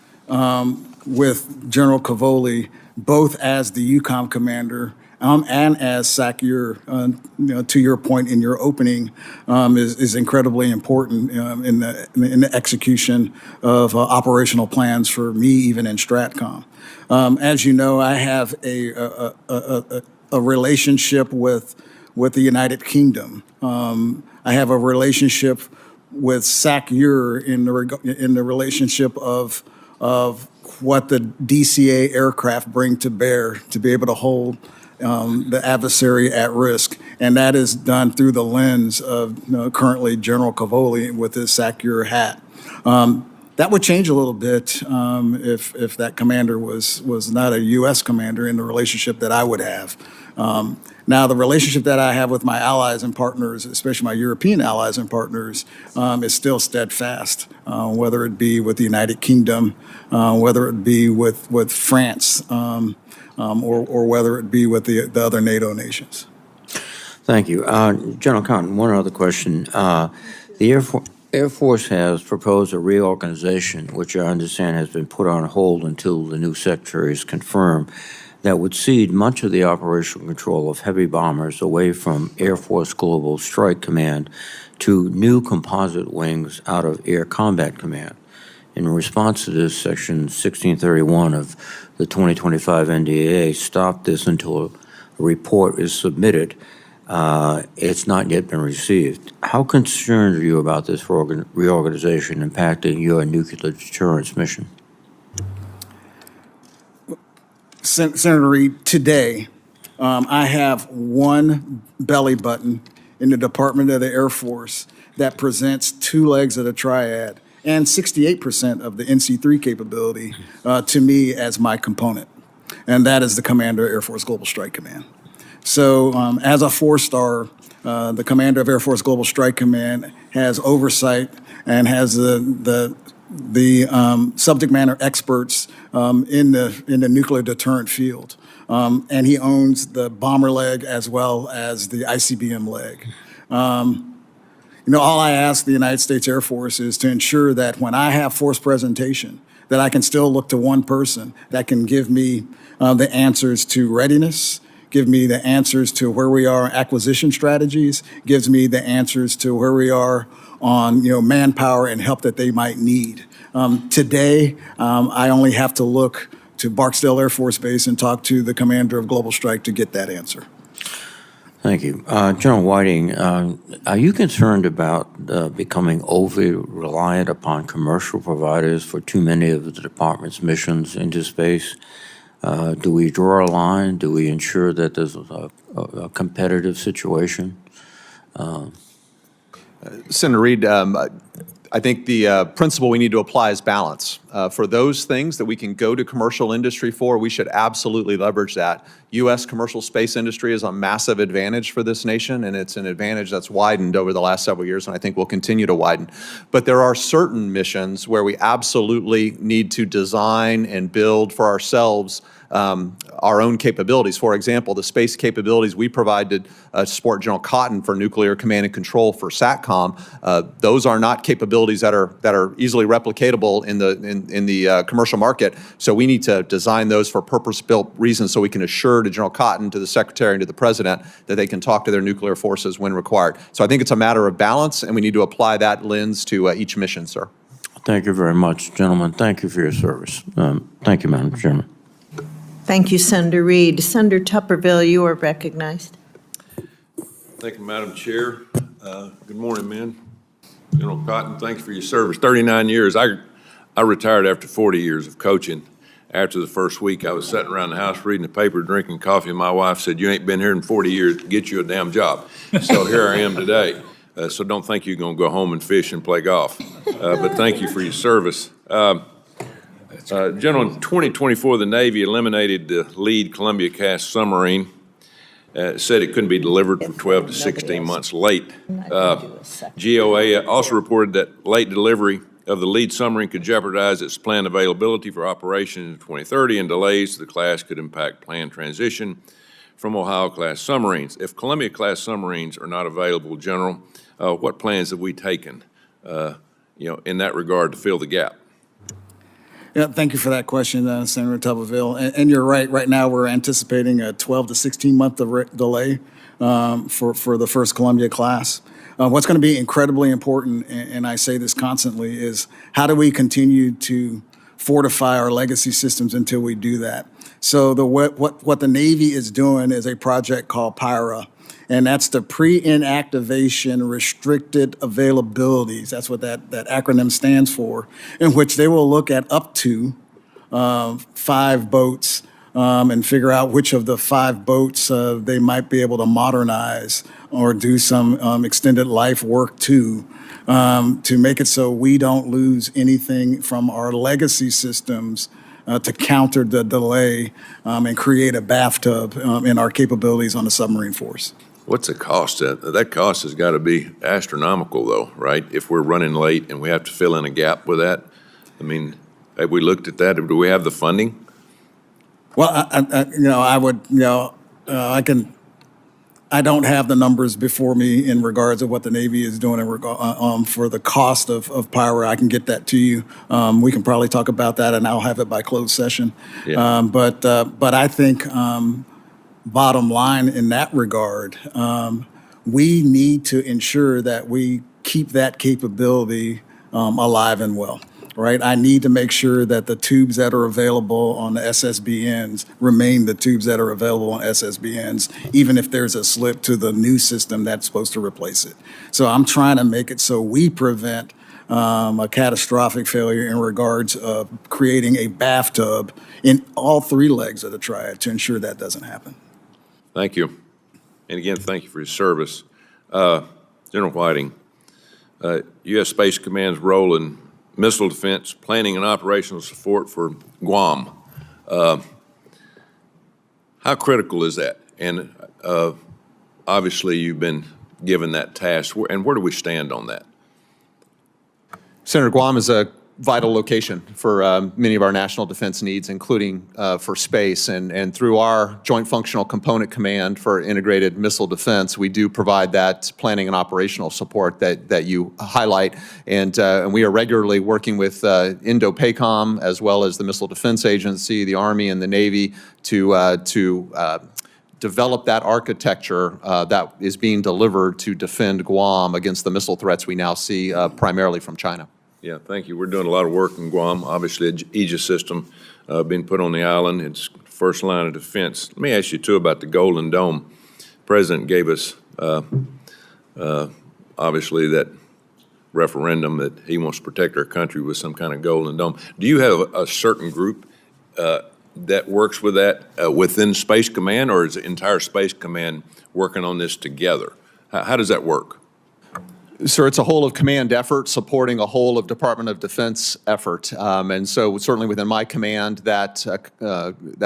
with General Cavoli, both as the EUCOM commander and as SACEUR, to your point in your opening, is incredibly important in the execution of operational plans for me, even in Stratcom. As you know, I have a relationship with the United Kingdom. I have a relationship with SACEUR in the relationship of what the DCA aircraft bring to bear to be able to hold the adversary at risk. And that is done through the lens of currently General Cavoli with his sack your hat. That would change a little bit if that commander was not a U.S. commander in the relationship that I would have. Now, the relationship that I have with my allies and partners, especially my European allies and partners, is still steadfast, whether it be with the United Kingdom, whether it be with France, or whether it be with the other NATO nations. Thank you. General Cotton, one other question. The Air Force has proposed a reorganization, which I understand has been put on hold until the new secretary is confirmed, that would cede much of the operational control of heavy bombers away from Air Force Global Strike Command to new composite wings out of Air Combat Command. In response to this, Section 1631 of the 2025 NDAA stopped this until a report is submitted. It's not yet been received. How concerned are you about this reorganization impacting your nuclear deterrence mission? Senator Reid, today I have one belly button in the Department of the Air Force that presents two legs of the triad and 68% of the NC3 capability to me as my component, and that is the Commander of Air Force Global Strike Command. So as a four-star, the Commander of Air Force Global Strike Command has oversight and has the subject matter experts in the nuclear deterrent field. And he owns the bomber leg as well as the ICBM leg. All I ask the United States Air Force is to ensure that when I have force presentation, that I can still look to one person that can give me the answers to readiness, give me the answers to where we are on acquisition strategies, gives me the answers to where we are on manpower and help that they might need. Today, I only have to look to Barksdale Air Force Base and talk to the commander of Global Strike to get that answer. Thank you. General Whiting, are you concerned about becoming overly reliant upon commercial providers for too many of the department's missions into space? Do we draw a line? Do we ensure that there's a competitive situation? Senator Reid, I think the principle we need to apply is balance. For those things that we can go to commercial industry for, we should absolutely leverage that. U.S. commercial space industry is a massive advantage for this nation, and it's an advantage that's widened over the last several years, and I think will continue to widen. But there are certain missions where we absolutely need to design and build for ourselves our own capabilities. For example, the space capabilities we provide to support General Cotton for nuclear command and control for SATCOM, those are not capabilities that are easily replicatable in the commercial market. So we need to design those for purpose-built reasons so we can assure to General Cotton, to the Secretary, and to the President that they can talk to their nuclear forces when required. So I think it's a matter of balance, and we need to apply that lens to each mission, sir. Thank you very much, gentlemen. Thank you for your service. Thank you, Madam Chairman. Thank you, Senator Reid. Senator Tupperville, you are recognized. Thank you, Madam Chair. Good morning, man. General Cotton, thanks for your service. 39 years. I retired after 40 years of coaching. After the first week, I was sitting around the house reading the paper, drinking coffee, and my wife said, "You ain't been here in 40 years, get you a damn job." So here I am today. So don't think you're going to go home and fish and play golf. But thank you for your service. General, in 2024, the Navy eliminated the lead Columbia-class submarine. Said it couldn't be delivered for 12 to 16 months late. GOA also reported that late delivery of the lead submarine could jeopardize its planned availability for operation in 2030, and delays to the class could impact planned transition from Ohio-class submarines. If Columbia-class submarines are not available, General, what plans have we taken, in that regard to fill the gap? Yeah, thank you for that question, Senator Tupperville. And you're right. Right now, we're anticipating a 12 to 16-month delay for the first Columbia class. What's going to be incredibly important, and I say this constantly, is how do we continue to fortify our legacy systems until we do that? So what the Navy is doing is a project called PIRA, and that's the pre-inactivation restricted availabilities. That's what that acronym stands for, in which they will look at up to 5 boats and figure out which of the 5 boats they might be able to modernize or do some extended life work to make it so we don't lose anything from our legacy systems to counter the delay and create a bathtub in our capabilities on the submarine force. What's the cost? That cost has got to be astronomical, though, right? If we're running late and we have to fill in a gap with that. I mean, have we looked at that? Do we have the funding? Well, I don't have the numbers before me in regards of what the Navy is doing for the cost of power. I can get that to you. We can probably talk about that, and I'll have it by closed session. Yeah. But I think bottom line in that regard, we need to ensure that we keep that capability alive and well. Right, I need to make sure that the tubes that are available on the SSBNs remain the tubes that are available on SSBNs, even if there's a slip to the new system that's supposed to replace it. So I'm trying to make it so we prevent a catastrophic failure in regards of creating a bathtub in all 3 legs of the triad to ensure that doesn't happen. Thank you. And again, thank you for your service. General Whiting, U.S. Space Command's role in missile defense, planning and operational support for Guam. How critical is that? And obviously you've been given that task, and where do we stand on that? Senator, Guam is a vital location for many of our national defense needs, including for space. And through our Joint Functional Component Command for Integrated Missile Defense, we do provide that planning and operational support that you highlight. And we are regularly working with Indo-PACOM, as well as the Missile Defense Agency, the Army, and the Navy to develop that architecture that is being delivered to defend Guam against the missile threats we now see primarily from China. Yeah, thank you. We're doing a lot of work in Guam. Obviously, the Aegis system being put on the island. It's first line of defense. Let me ask you, too, about the Golden Dome. The President gave us, obviously, that referendum that he wants to protect our country with some kind of Golden Dome. Do you have a certain group that works with that within Space Command, or is the entire Space Command working on this together? How does that work? Sir, it's a whole of command effort supporting a whole of Department of Defense effort. And so certainly within my command, that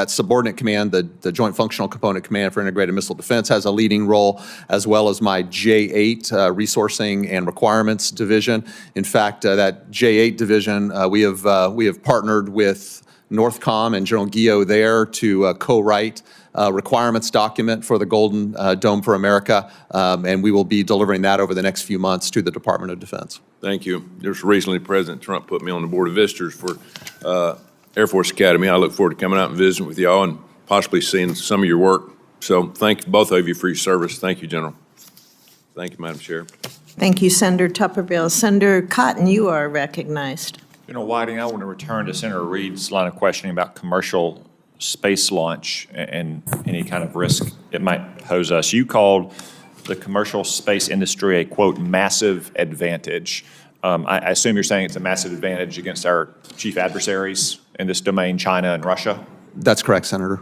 subordinate command, the Joint Functional Component Command for Integrated Missile Defense, has a leading role, as well as my J8 Resourcing and Requirements Division. In fact, that J8 division, we have partnered with Northcom and General Guillot there to co-write requirements document for the Golden Dome for America, and we will be delivering that over the next few months to the Department of Defense. Thank you. Just recently, President Trump put me on the Board of Visitors for Air Force Academy. I look forward to coming out and visiting with y'all and possibly seeing some of your work. So thank both of you for your service. Thank you, General. Thank you, Madam Chair. Thank you, Senator Tupperville. Senator Cotton, you are recognized. General Whiting, I want to return to Senator Reed's line of questioning about commercial space launch and any kind of risk it might pose us. You called the commercial space industry a, quote, massive advantage. I assume you're saying it's a massive advantage against our chief adversaries in this domain, China and Russia? That's correct, Senator.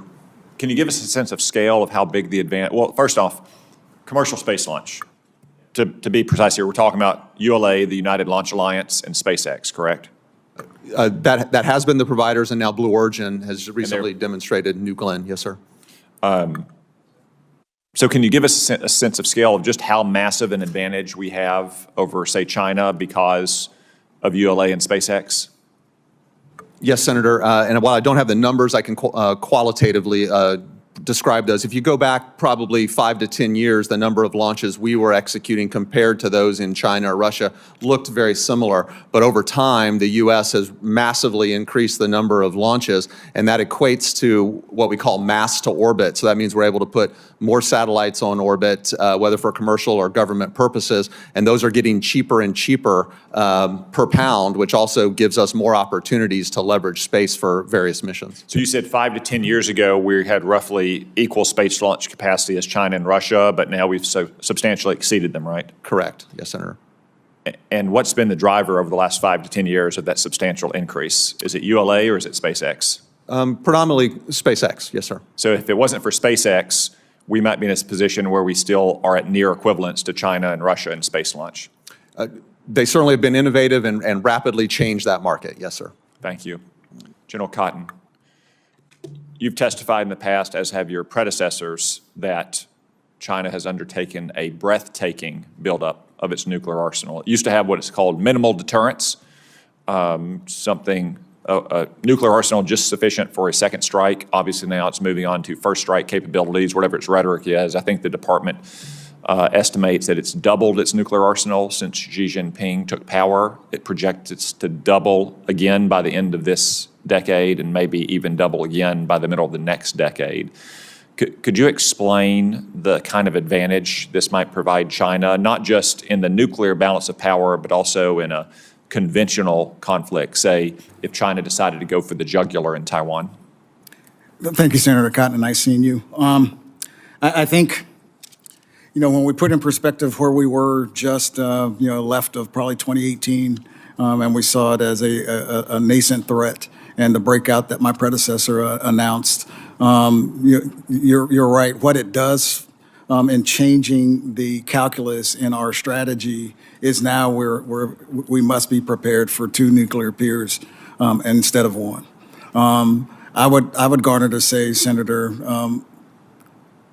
Can you give us a sense of scale of how big the advantage? Well, first off, commercial space launch. To be precise here, we're talking about ULA, the United Launch Alliance, and SpaceX, correct? That has been the providers, and now Blue Origin has recently demonstrated New Glenn. Yes, sir. So can you give us a sense of scale of just how massive an advantage we have over, say, China because of ULA and SpaceX? Yes, Senator. And while I don't have the numbers, I can qualitatively describe those. If you go back probably 5 to 10 years, the number of launches we were executing compared to those in China or Russia looked very similar. But over time, the U.S. has massively increased the number of launches, and that equates to what we call mass to orbit. So that means we're able to put more satellites on orbit, whether for commercial or government purposes, and those are getting cheaper and cheaper per pound, which also gives us more opportunities to leverage space for various missions. So you said 5 to 10 years ago we had roughly equal space launch capacity as China and Russia, but now we've so substantially exceeded them, right? Correct. Yes, Senator. And what's been the driver over the last 5 to 10 years of that substantial increase? Is it ULA or is it SpaceX? Predominantly SpaceX, yes, sir. So if it wasn't for SpaceX, we might be in a position where we still are at near equivalence to China and Russia in space launch. They certainly have been innovative and rapidly changed that market, yes, sir. Thank you. General Cotton, you've testified in the past, as have your predecessors, that China has undertaken a breathtaking buildup of its nuclear arsenal. It used to have what is called minimal deterrence, a nuclear arsenal just sufficient for a second strike. Obviously now it's moving on to first strike capabilities, whatever its rhetoric is. I think the department estimates that it's doubled its nuclear arsenal since Xi Jinping took power. It projects it's to double again by the end of this decade and maybe even double again by the middle of the next decade. Could you explain the kind of advantage this might provide China, not just in the nuclear balance of power, but also in a conventional conflict, say, if China decided to go for the jugular in Taiwan? Thank you, Senator Cotton. Nice seeing you. I think, when we put in perspective where we were just, left of probably 2018, and we saw it as a nascent threat, and the breakout that my predecessor announced, you're right. What it does in changing the calculus in our strategy is now we must be prepared for 2 nuclear peers instead of 1. I would garner to say, Senator,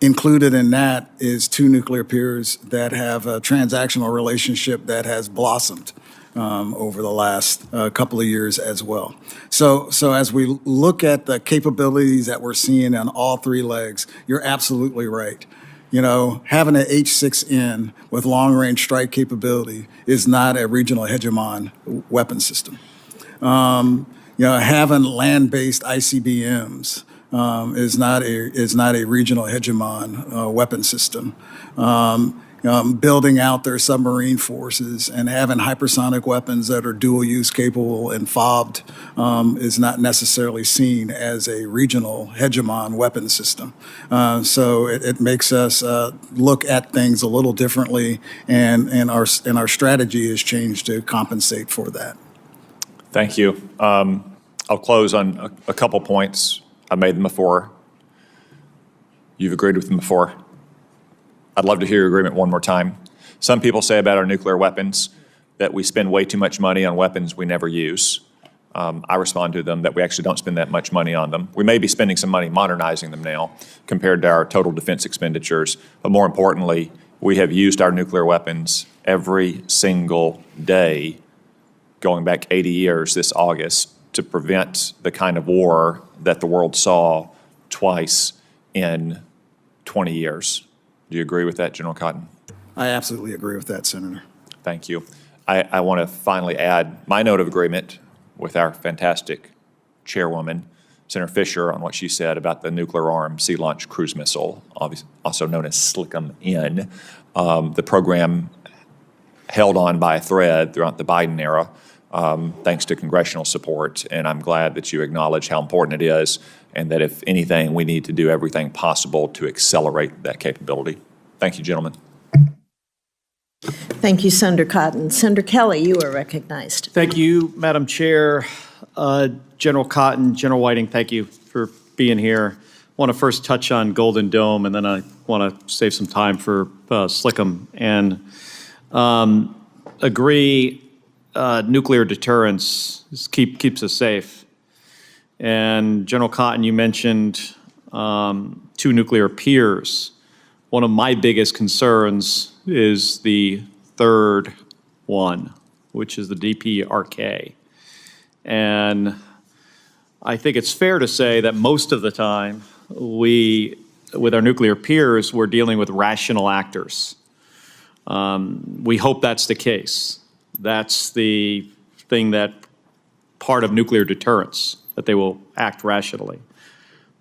included in that is 2 nuclear peers that have a transactional relationship that has blossomed over the last couple of years as well. So as we look at the capabilities that we're seeing on all 3 legs, you're absolutely right. Having an H-6N with long-range strike capability is not a regional hegemon weapon system. Having land-based ICBMs is not a regional hegemon weapon system. Building out their submarine forces and having hypersonic weapons that are dual-use capable and fobbed is not necessarily seen as a regional hegemon weapon system. So it makes us look at things a little differently, and our strategy has changed to compensate for that. Thank you. I'll close on a couple points. I made them before. You've agreed with them before. I'd love to hear your agreement one more time. Some people say about our nuclear weapons that we spend way too much money on weapons we never use. I respond to them that we actually don't spend that much money on them. We may be spending some money modernizing them now compared to our total defense expenditures, but more importantly, we have used our nuclear weapons every single day going back 80 years this August to prevent the kind of war that the world saw twice in 20 years. Do you agree with that, General Cotton? I absolutely agree with that, Senator. Thank you. I want to finally add my note of agreement with our fantastic chairwoman, Senator Fisher, on what she said about the nuclear-armed sea-launched cruise missile, also known as Spacecom. The program held on by a thread throughout the Biden era, thanks to congressional support, and I'm glad that you acknowledge how important it is, and that if anything, we need to do everything possible to accelerate that capability. Thank you, gentlemen. Thank you, Senator Cotton. Senator Kelly, you are recognized. Thank you, Madam Chair. General Cotton, General Whiting, thank you for being here. I want to first touch on Golden Dome, and then I want to save some time for Spacecom. And agree, nuclear deterrence keeps us safe. And General Cotton, you mentioned 2 nuclear peers. One of my biggest concerns is the third one, which is the DPRK. And I think it's fair to say that most of the time, with our nuclear peers, we're dealing with rational actors. We hope that's the case. That's the thing that part of nuclear deterrence, that they will act rationally.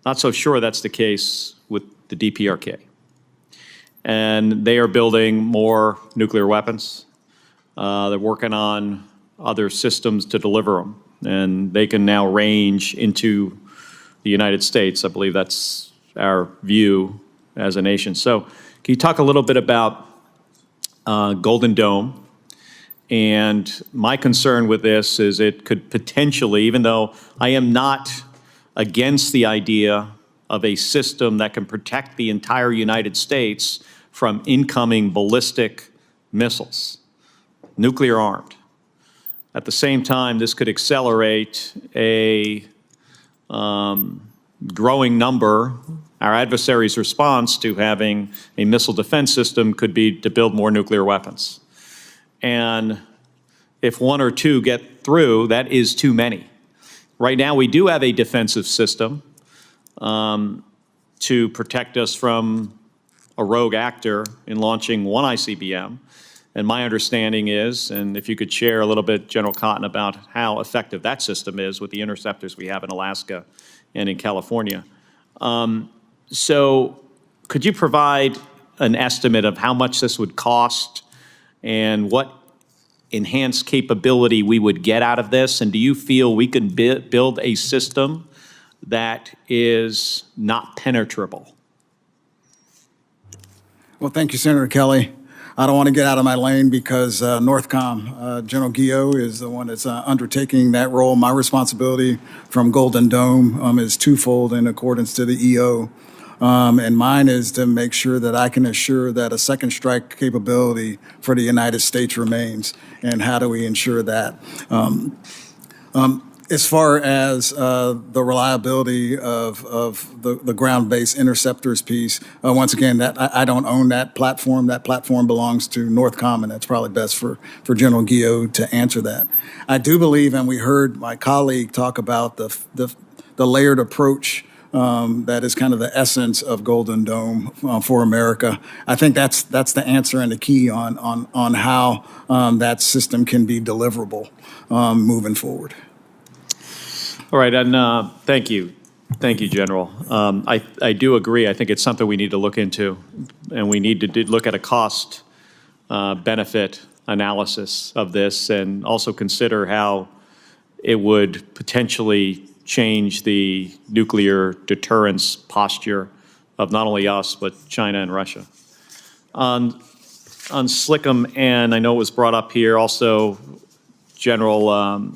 Not so sure that's the case with the DPRK. And they are building more nuclear weapons. They're working on other systems to deliver them. And they can now range into the United States. I believe that's our view as a nation. So can you talk a little bit about Golden Dome? And my concern with this is it could potentially, even though I am not against the idea of a system that can protect the entire United States from incoming ballistic missiles, nuclear armed. At the same time, this could accelerate a growing number. Our adversary's response to having a missile defense system could be to build more nuclear weapons. And if one or two get through, that is too many. Right now, we do have a defensive system to protect us from a rogue actor in launching one ICBM. And my understanding is, and if you could share a little bit, General Cotton, about how effective that system is with the interceptors we have in Alaska and in California. So could you provide an estimate of how much this would cost and what enhanced capability we would get out of this? And do you feel we can build a system that is not penetrable? Well, thank you, Senator Kelly. I don't want to get out of my lane because Northcom, General Guillot is the one that's undertaking that role. My responsibility from Golden Dome is twofold in accordance to the EO. And mine is to make sure that I can assure that a second strike capability for the United States remains. And how do we ensure that? As far as the reliability of the ground-based interceptors piece, once again, that I don't own that platform. That platform belongs to Northcom, and that's probably best for General Guillot to answer that. I do believe, and we heard my colleague talk about the layered approach that is kind of the essence of Golden Dome for America. I think that's the answer and the key on how that system can be deliverable moving forward. All right, and thank you. Thank you, General. I do agree. I think it's something we need to look into, and we need to look at a cost benefit analysis of this and also consider how it would potentially change the nuclear deterrence posture of not only us, but China and Russia. On Spacecom, and I know it was brought up here also, General,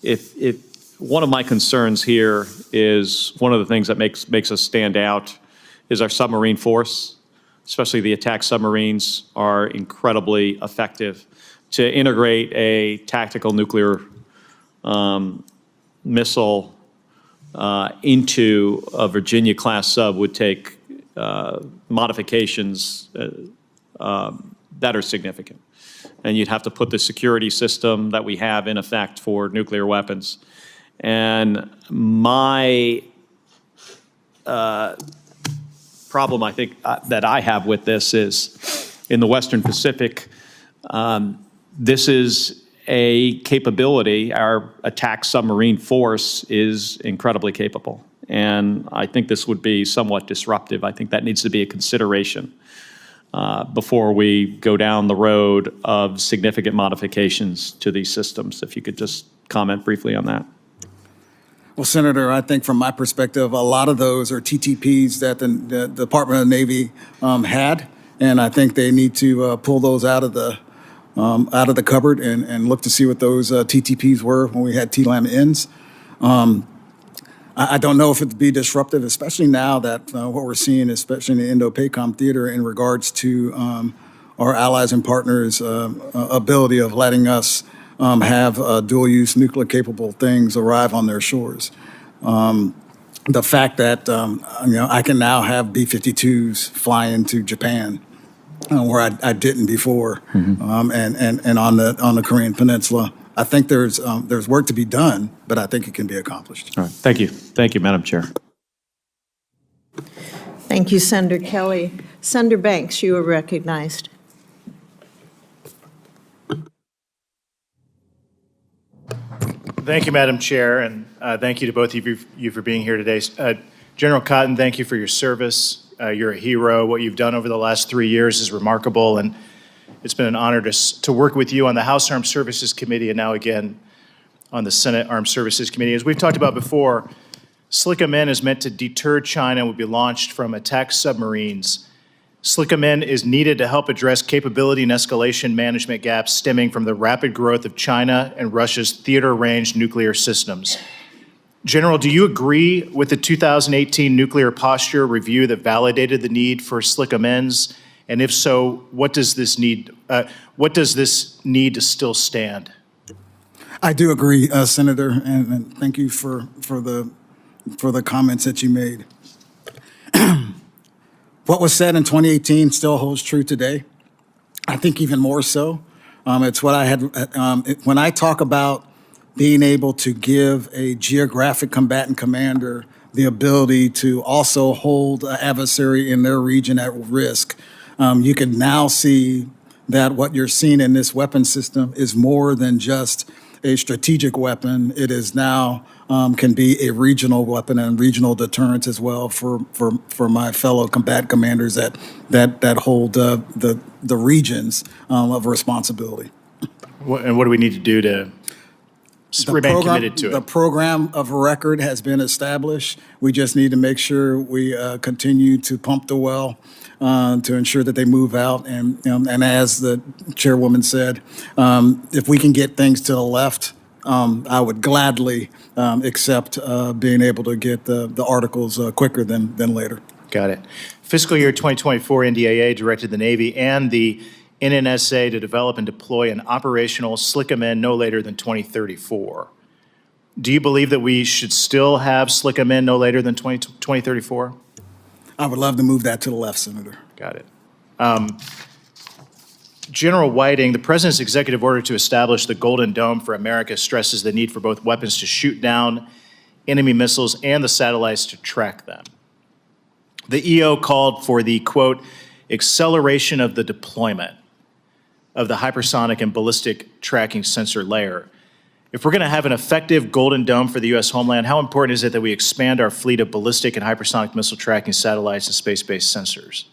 if one of my concerns here is one of the things that makes us stand out is our submarine force, especially the attack submarines are incredibly effective. To integrate a tactical nuclear missile into a Virginia-class sub would take modifications that are significant. And you'd have to put the security system that we have in effect for nuclear weapons. And my problem, I think, that I have with this is in the Western Pacific, this is a capability. Our attack submarine force is incredibly capable. And I think this would be somewhat disruptive. I think that needs to be a consideration before we go down the road of significant modifications to these systems. If you could just comment briefly on that. Well, Senator, I think from my perspective, a lot of those are TTPs that the Department of the Navy had, and I think they need to pull those out of the cupboard and look to see what those TTPs were when we had TLAM ends. I don't know if it'd be disruptive, especially now that what we're seeing, especially in the Indo-PACOM theater, in regards to our allies and partners' ability of letting us have dual-use nuclear-capable things arrive on their shores. The fact that I can now have B-52s fly into Japan, where I didn't before, and on the Korean Peninsula. I think there's work to be done, but I think it can be accomplished. All right. Thank you. Thank you, Madam Chair. Thank you, Senator Kelly. Senator Banks, you are recognized. Thank you, Madam Chair, and thank you to both of you for being here today. General Cotton, thank you for your service. You're a hero. What you've done over the last 3 years is remarkable, and it's been an honor to work with you on the House Armed Services Committee and now again on the Senate Armed Services Committee. As we've talked about before, Spacecom is meant to deter China and will be launched from attack submarines. Spacecom is needed to help address capability and escalation management gaps stemming from the rapid growth of China and Russia's theater-range nuclear systems. General, do you agree with the 2018 nuclear posture review that validated the need for SLCM-ins? And if so, what does this need to still stand? I do agree, Senator, and thank you for the comments that you made. What was said in 2018 still holds true today. I think even more so. It's what I had, when I talk about being able to give a geographic combatant commander the ability to also hold an adversary in their region at risk, you can now see that what you're seeing in this weapon system is more than just a strategic weapon. It is now can be a regional weapon and regional deterrence as well for my fellow combatant commanders that hold the regions of responsibility. And what do we need to do to remain committed to it? The program of record has been established. We just need to make sure we continue to pump the well to ensure that they move out. And as the chairwoman said, if we can get things to the left, I would gladly accept being able to get the articles quicker than later. Got it. Fiscal year 2024 NDAA directed the Navy and the NNSA to develop and deploy an operational SLCM-in no later than 2034. Do you believe that we should still have SLCM-in no later than 2034? I would love to move that to the left, Senator. Got it. General Whiting, the President's executive order to establish the Golden Dome for America stresses the need for both weapons to shoot down enemy missiles and the satellites to track them. The EO called for the, quote, acceleration of the deployment of the hypersonic and ballistic tracking sensor layer. If we're going to have an effective Golden Dome for the U.S. homeland, how important is it that we expand our fleet of ballistic and hypersonic missile tracking satellites and space-based sensors?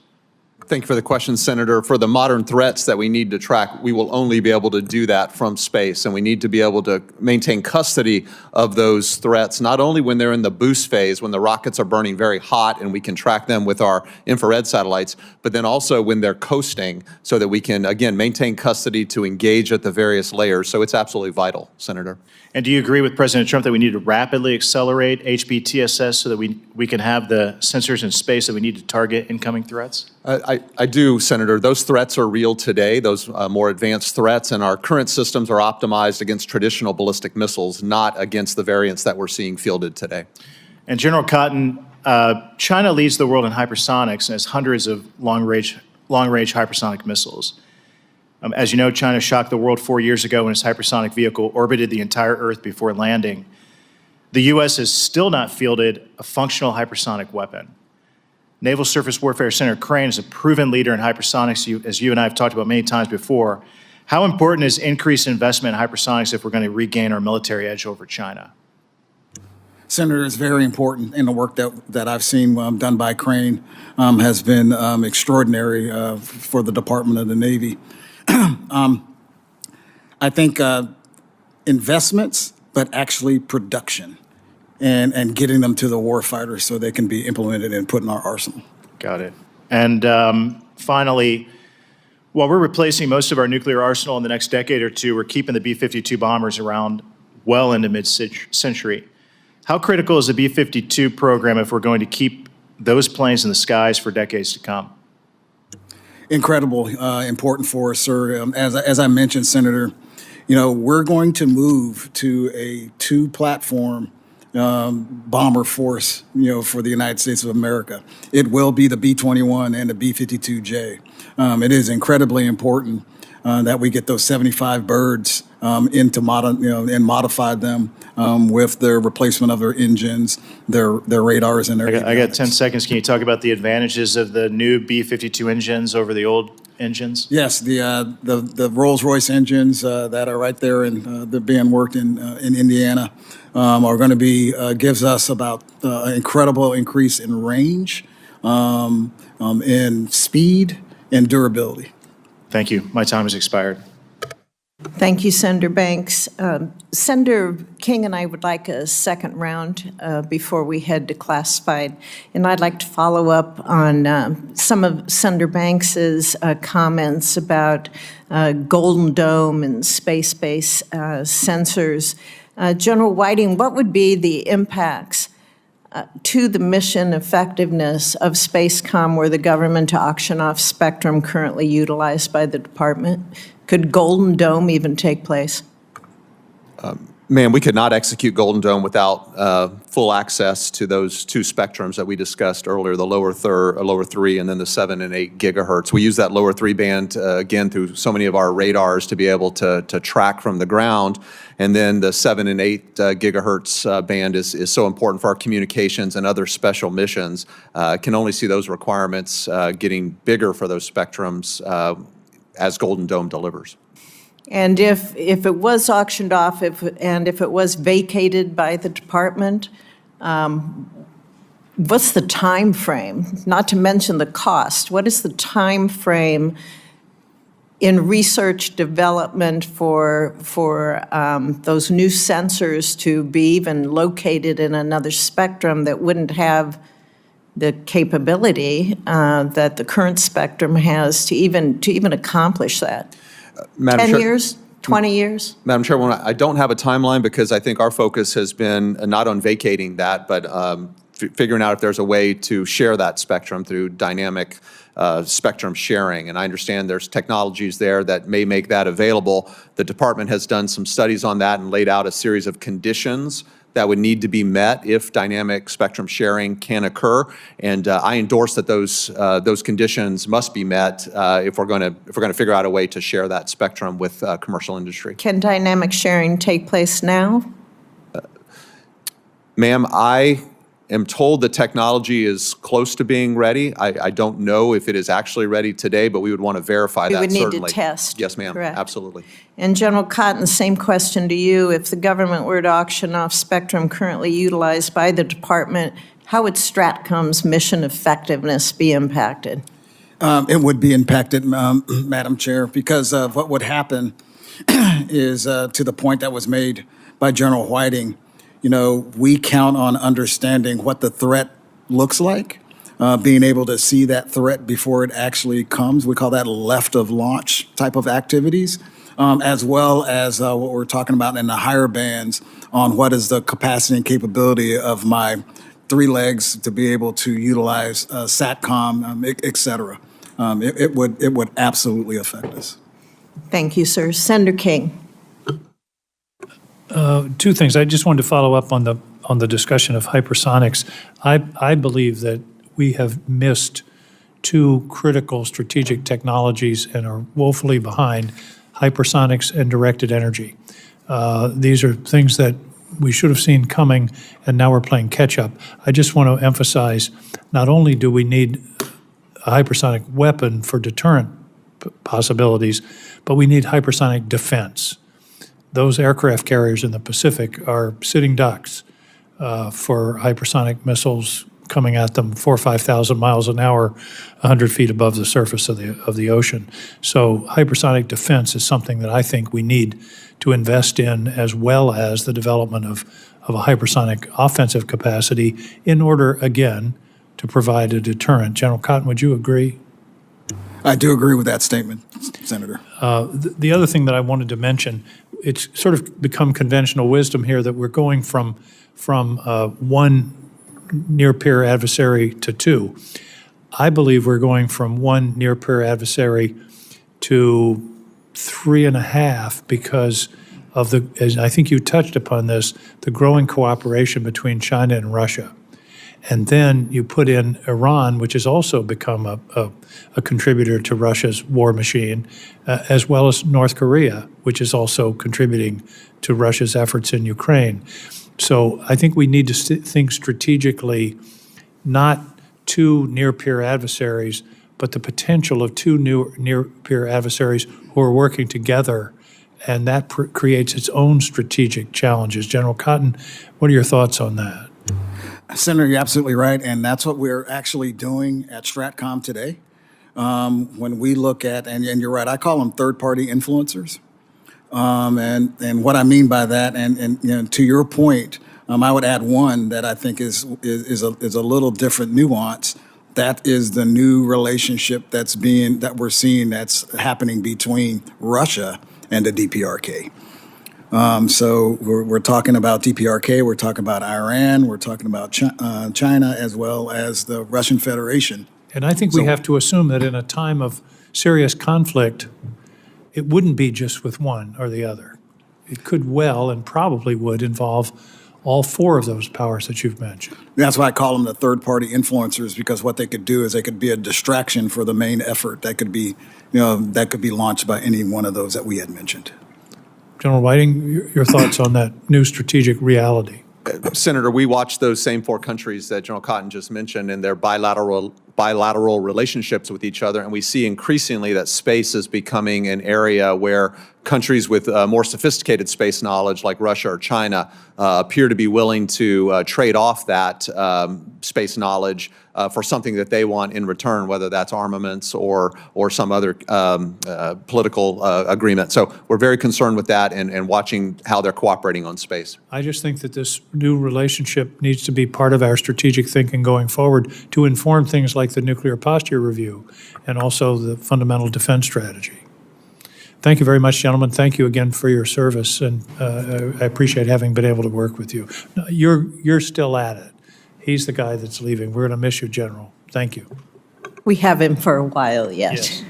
Thank you for the question, Senator. For the modern threats that we need to track, we will only be able to do that from space, and we need to be able to maintain custody of those threats, not only when they're in the boost phase, when the rockets are burning very hot and we can track them with our infrared satellites, but then also when they're coasting so that we can, again, maintain custody to engage at the various layers. So it's absolutely vital, Senator. And do you agree with President Trump that we need to rapidly accelerate HBTSS so that we can have the sensors in space that we need to target incoming threats? I do, Senator. Those threats are real today, those more advanced threats, and our current systems are optimized against traditional ballistic missiles, not against the variants that we're seeing fielded today. And General Cotton, China leads the world in hypersonics and has hundreds of long-range hypersonic missiles. As you know, China shocked the world 4 years ago when its hypersonic vehicle orbited the entire Earth before landing. The U.S. has still not fielded a functional hypersonic weapon. Naval Surface Warfare Senator Crane is a proven leader in hypersonics, as you and I have talked about many times before. How important is increased investment in hypersonics if we're going to regain our military edge over China? Senator, it's very important, and the work that I've seen done by Crane has been extraordinary for the Department of the Navy. I think investments, but actually production and getting them to the warfighter so they can be implemented and put in our arsenal. Got it. And finally, while we're replacing most of our nuclear arsenal in the next decade or two, we're keeping the B-52 bombers around well into mid-century. How critical is the B-52 program if we're going to keep those planes in the skies for decades to come? Incredible, important for us, sir. As I mentioned, Senator, we're going to move to a two-platform bomber force, for the United States of America. It will be the B-21 and the B-52J. It is incredibly important that we get those 75 birds into and modify them with their replacement of their engines, their radars, and their I got 10 seconds. Can you talk about the advantages of the new B-52 engines over the old engines? Yes, the Rolls-Royce engines that are right there and they're being worked in Indiana are going to be gives us about an incredible increase in range, in speed, and durability. Thank you. My time has expired. Thank you, Senator Banks. Senator King and I would like a second round before we head to classified. And I'd like to follow up on some of Senator Banks's comments about Golden Dome and space-based sensors. General Whiting, what would be the impacts to the mission effectiveness of Spacecom were the government to auction off spectrum currently utilized by the department? Could Golden Dome even take place? Ma'am, we could not execute Golden Dome without full access to those two spectrums that we discussed earlier, the lower 3, and then the 7 and 8 gigahertz. We use that lower 3 band, again, through so many of our radars to be able to track from the ground. And then the 7 and 8 gigahertz band is so important for our communications and other special missions. Can only see those requirements getting bigger for those spectrums as Golden Dome delivers. And if it was auctioned off, and if it was vacated by the department, what's the time frame? Not to mention the cost. What is the time frame in research development for those new sensors to be even located in another spectrum that wouldn't have the capability that the current spectrum has to even accomplish that? Madam 10 Chair, years, 20 years? Madam Chairwoman, I don't have a timeline because I think our focus has been not on vacating that, but figuring out if there's a way to share that spectrum through dynamic spectrum sharing. And I understand there's technologies there that may make that available. The department has done some studies on that and laid out a series of conditions that would need to be met if dynamic spectrum sharing can occur. And I endorse that those conditions must be met if we're going to figure out a way to share that spectrum with commercial industry. Can dynamic sharing take place now? Ma'am, I am told the technology is close to being ready. I don't know if it is actually ready today, but we would want to verify that certainly. We would need to test. Yes, ma'am. Correct. Absolutely. And General Cotton, same question to you. If the government were to auction off spectrum currently utilized by the department, how would Stratcom's mission effectiveness be impacted? It would be impacted, Madam Chair, because what would happen is, to the point that was made by General Whiting, we count on understanding what the threat looks like, being able to see that threat before it actually comes. We call that left of launch type of activities, as well as what we're talking about in the higher bands on what is the capacity and capability of my 3 legs to be able to utilize SATCOM, et cetera. It would absolutely affect us. Thank you, sir. Senator King. 2 things. I just wanted to follow up on the discussion of hypersonics. I believe that we have missed 2 critical strategic technologies and are woefully behind: hypersonics and directed energy. These are things that we should have seen coming, and now we're playing catch-up. I just want to emphasize, not only do we need a hypersonic weapon for deterrent possibilities, but we need hypersonic defense. Those aircraft carriers in the Pacific are sitting ducks for hypersonic missiles coming at them 4,000 or 5,000 miles an hour, 100 feet above the surface of the ocean. So hypersonic defense is something that I think we need to invest in, as well as the development of a hypersonic offensive capacity in order, again, to provide a deterrent. General Cotton, would you agree? I do agree with that statement, Senator. The other thing that I wanted to mention, it's sort of become conventional wisdom here that we're going from one near-peer adversary to 2. I believe we're going from one near-peer adversary to 3.5 because of as I think you touched upon this, the growing cooperation between China and Russia. And then you put in Iran, which has also become a contributor to Russia's war machine, as well as North Korea, which is also contributing to Russia's efforts in Ukraine. So I think we need to think strategically, not 2 near-peer adversaries, but the potential of 2 near-peer adversaries who are working together, and that creates its own strategic challenges. General Cotton, what are your thoughts on that? Senator, you're absolutely right, and that's what we're actually doing at Stratcom today. When we look at, and you're right, I call them third-party influencers. And what I mean by that, and to your point, I would add one that I think is a little different nuance. That is the new relationship that we're seeing that's happening between Russia and the DPRK. So we're talking about DPRK, we're talking about Iran, we're talking about China, as well as the Russian Federation. And I think we have to assume that in a time of serious conflict, it wouldn't be just with one or the other. It could well and probably would involve all four of those powers that you've mentioned. That's why I call them the third-party influencers, because what they could do is they could be a distraction for the main effort that could be, that could be launched by any one of those that we had mentioned. General Whiting, your thoughts on that new strategic reality? Senator, we watch those same four countries that General Cotton just mentioned in their bilateral relationships with each other, and we see increasingly that space is becoming an area where countries with more sophisticated space knowledge, like Russia or China, appear to be willing to trade off that space knowledge for something that they want in return, whether that's armaments or some other political agreement. So we're very concerned with that and watching how they're cooperating on space. I just think that this new relationship needs to be part of our strategic thinking going forward to inform things like the nuclear posture review and also the fundamental defense strategy. Thank you very much, gentlemen. Thank you again for your service, and I appreciate having been able to work with you. You're still at it. He's the guy that's leaving. We're going to miss you, General. Thank you. We have him for a while yet. Yes.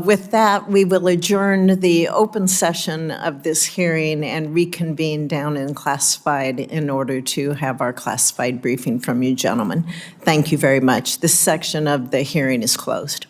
With that, we will adjourn the open session of this hearing and reconvene down in classified in order to have our classified briefing from you gentlemen. Thank you very much. This section of the hearing is closed.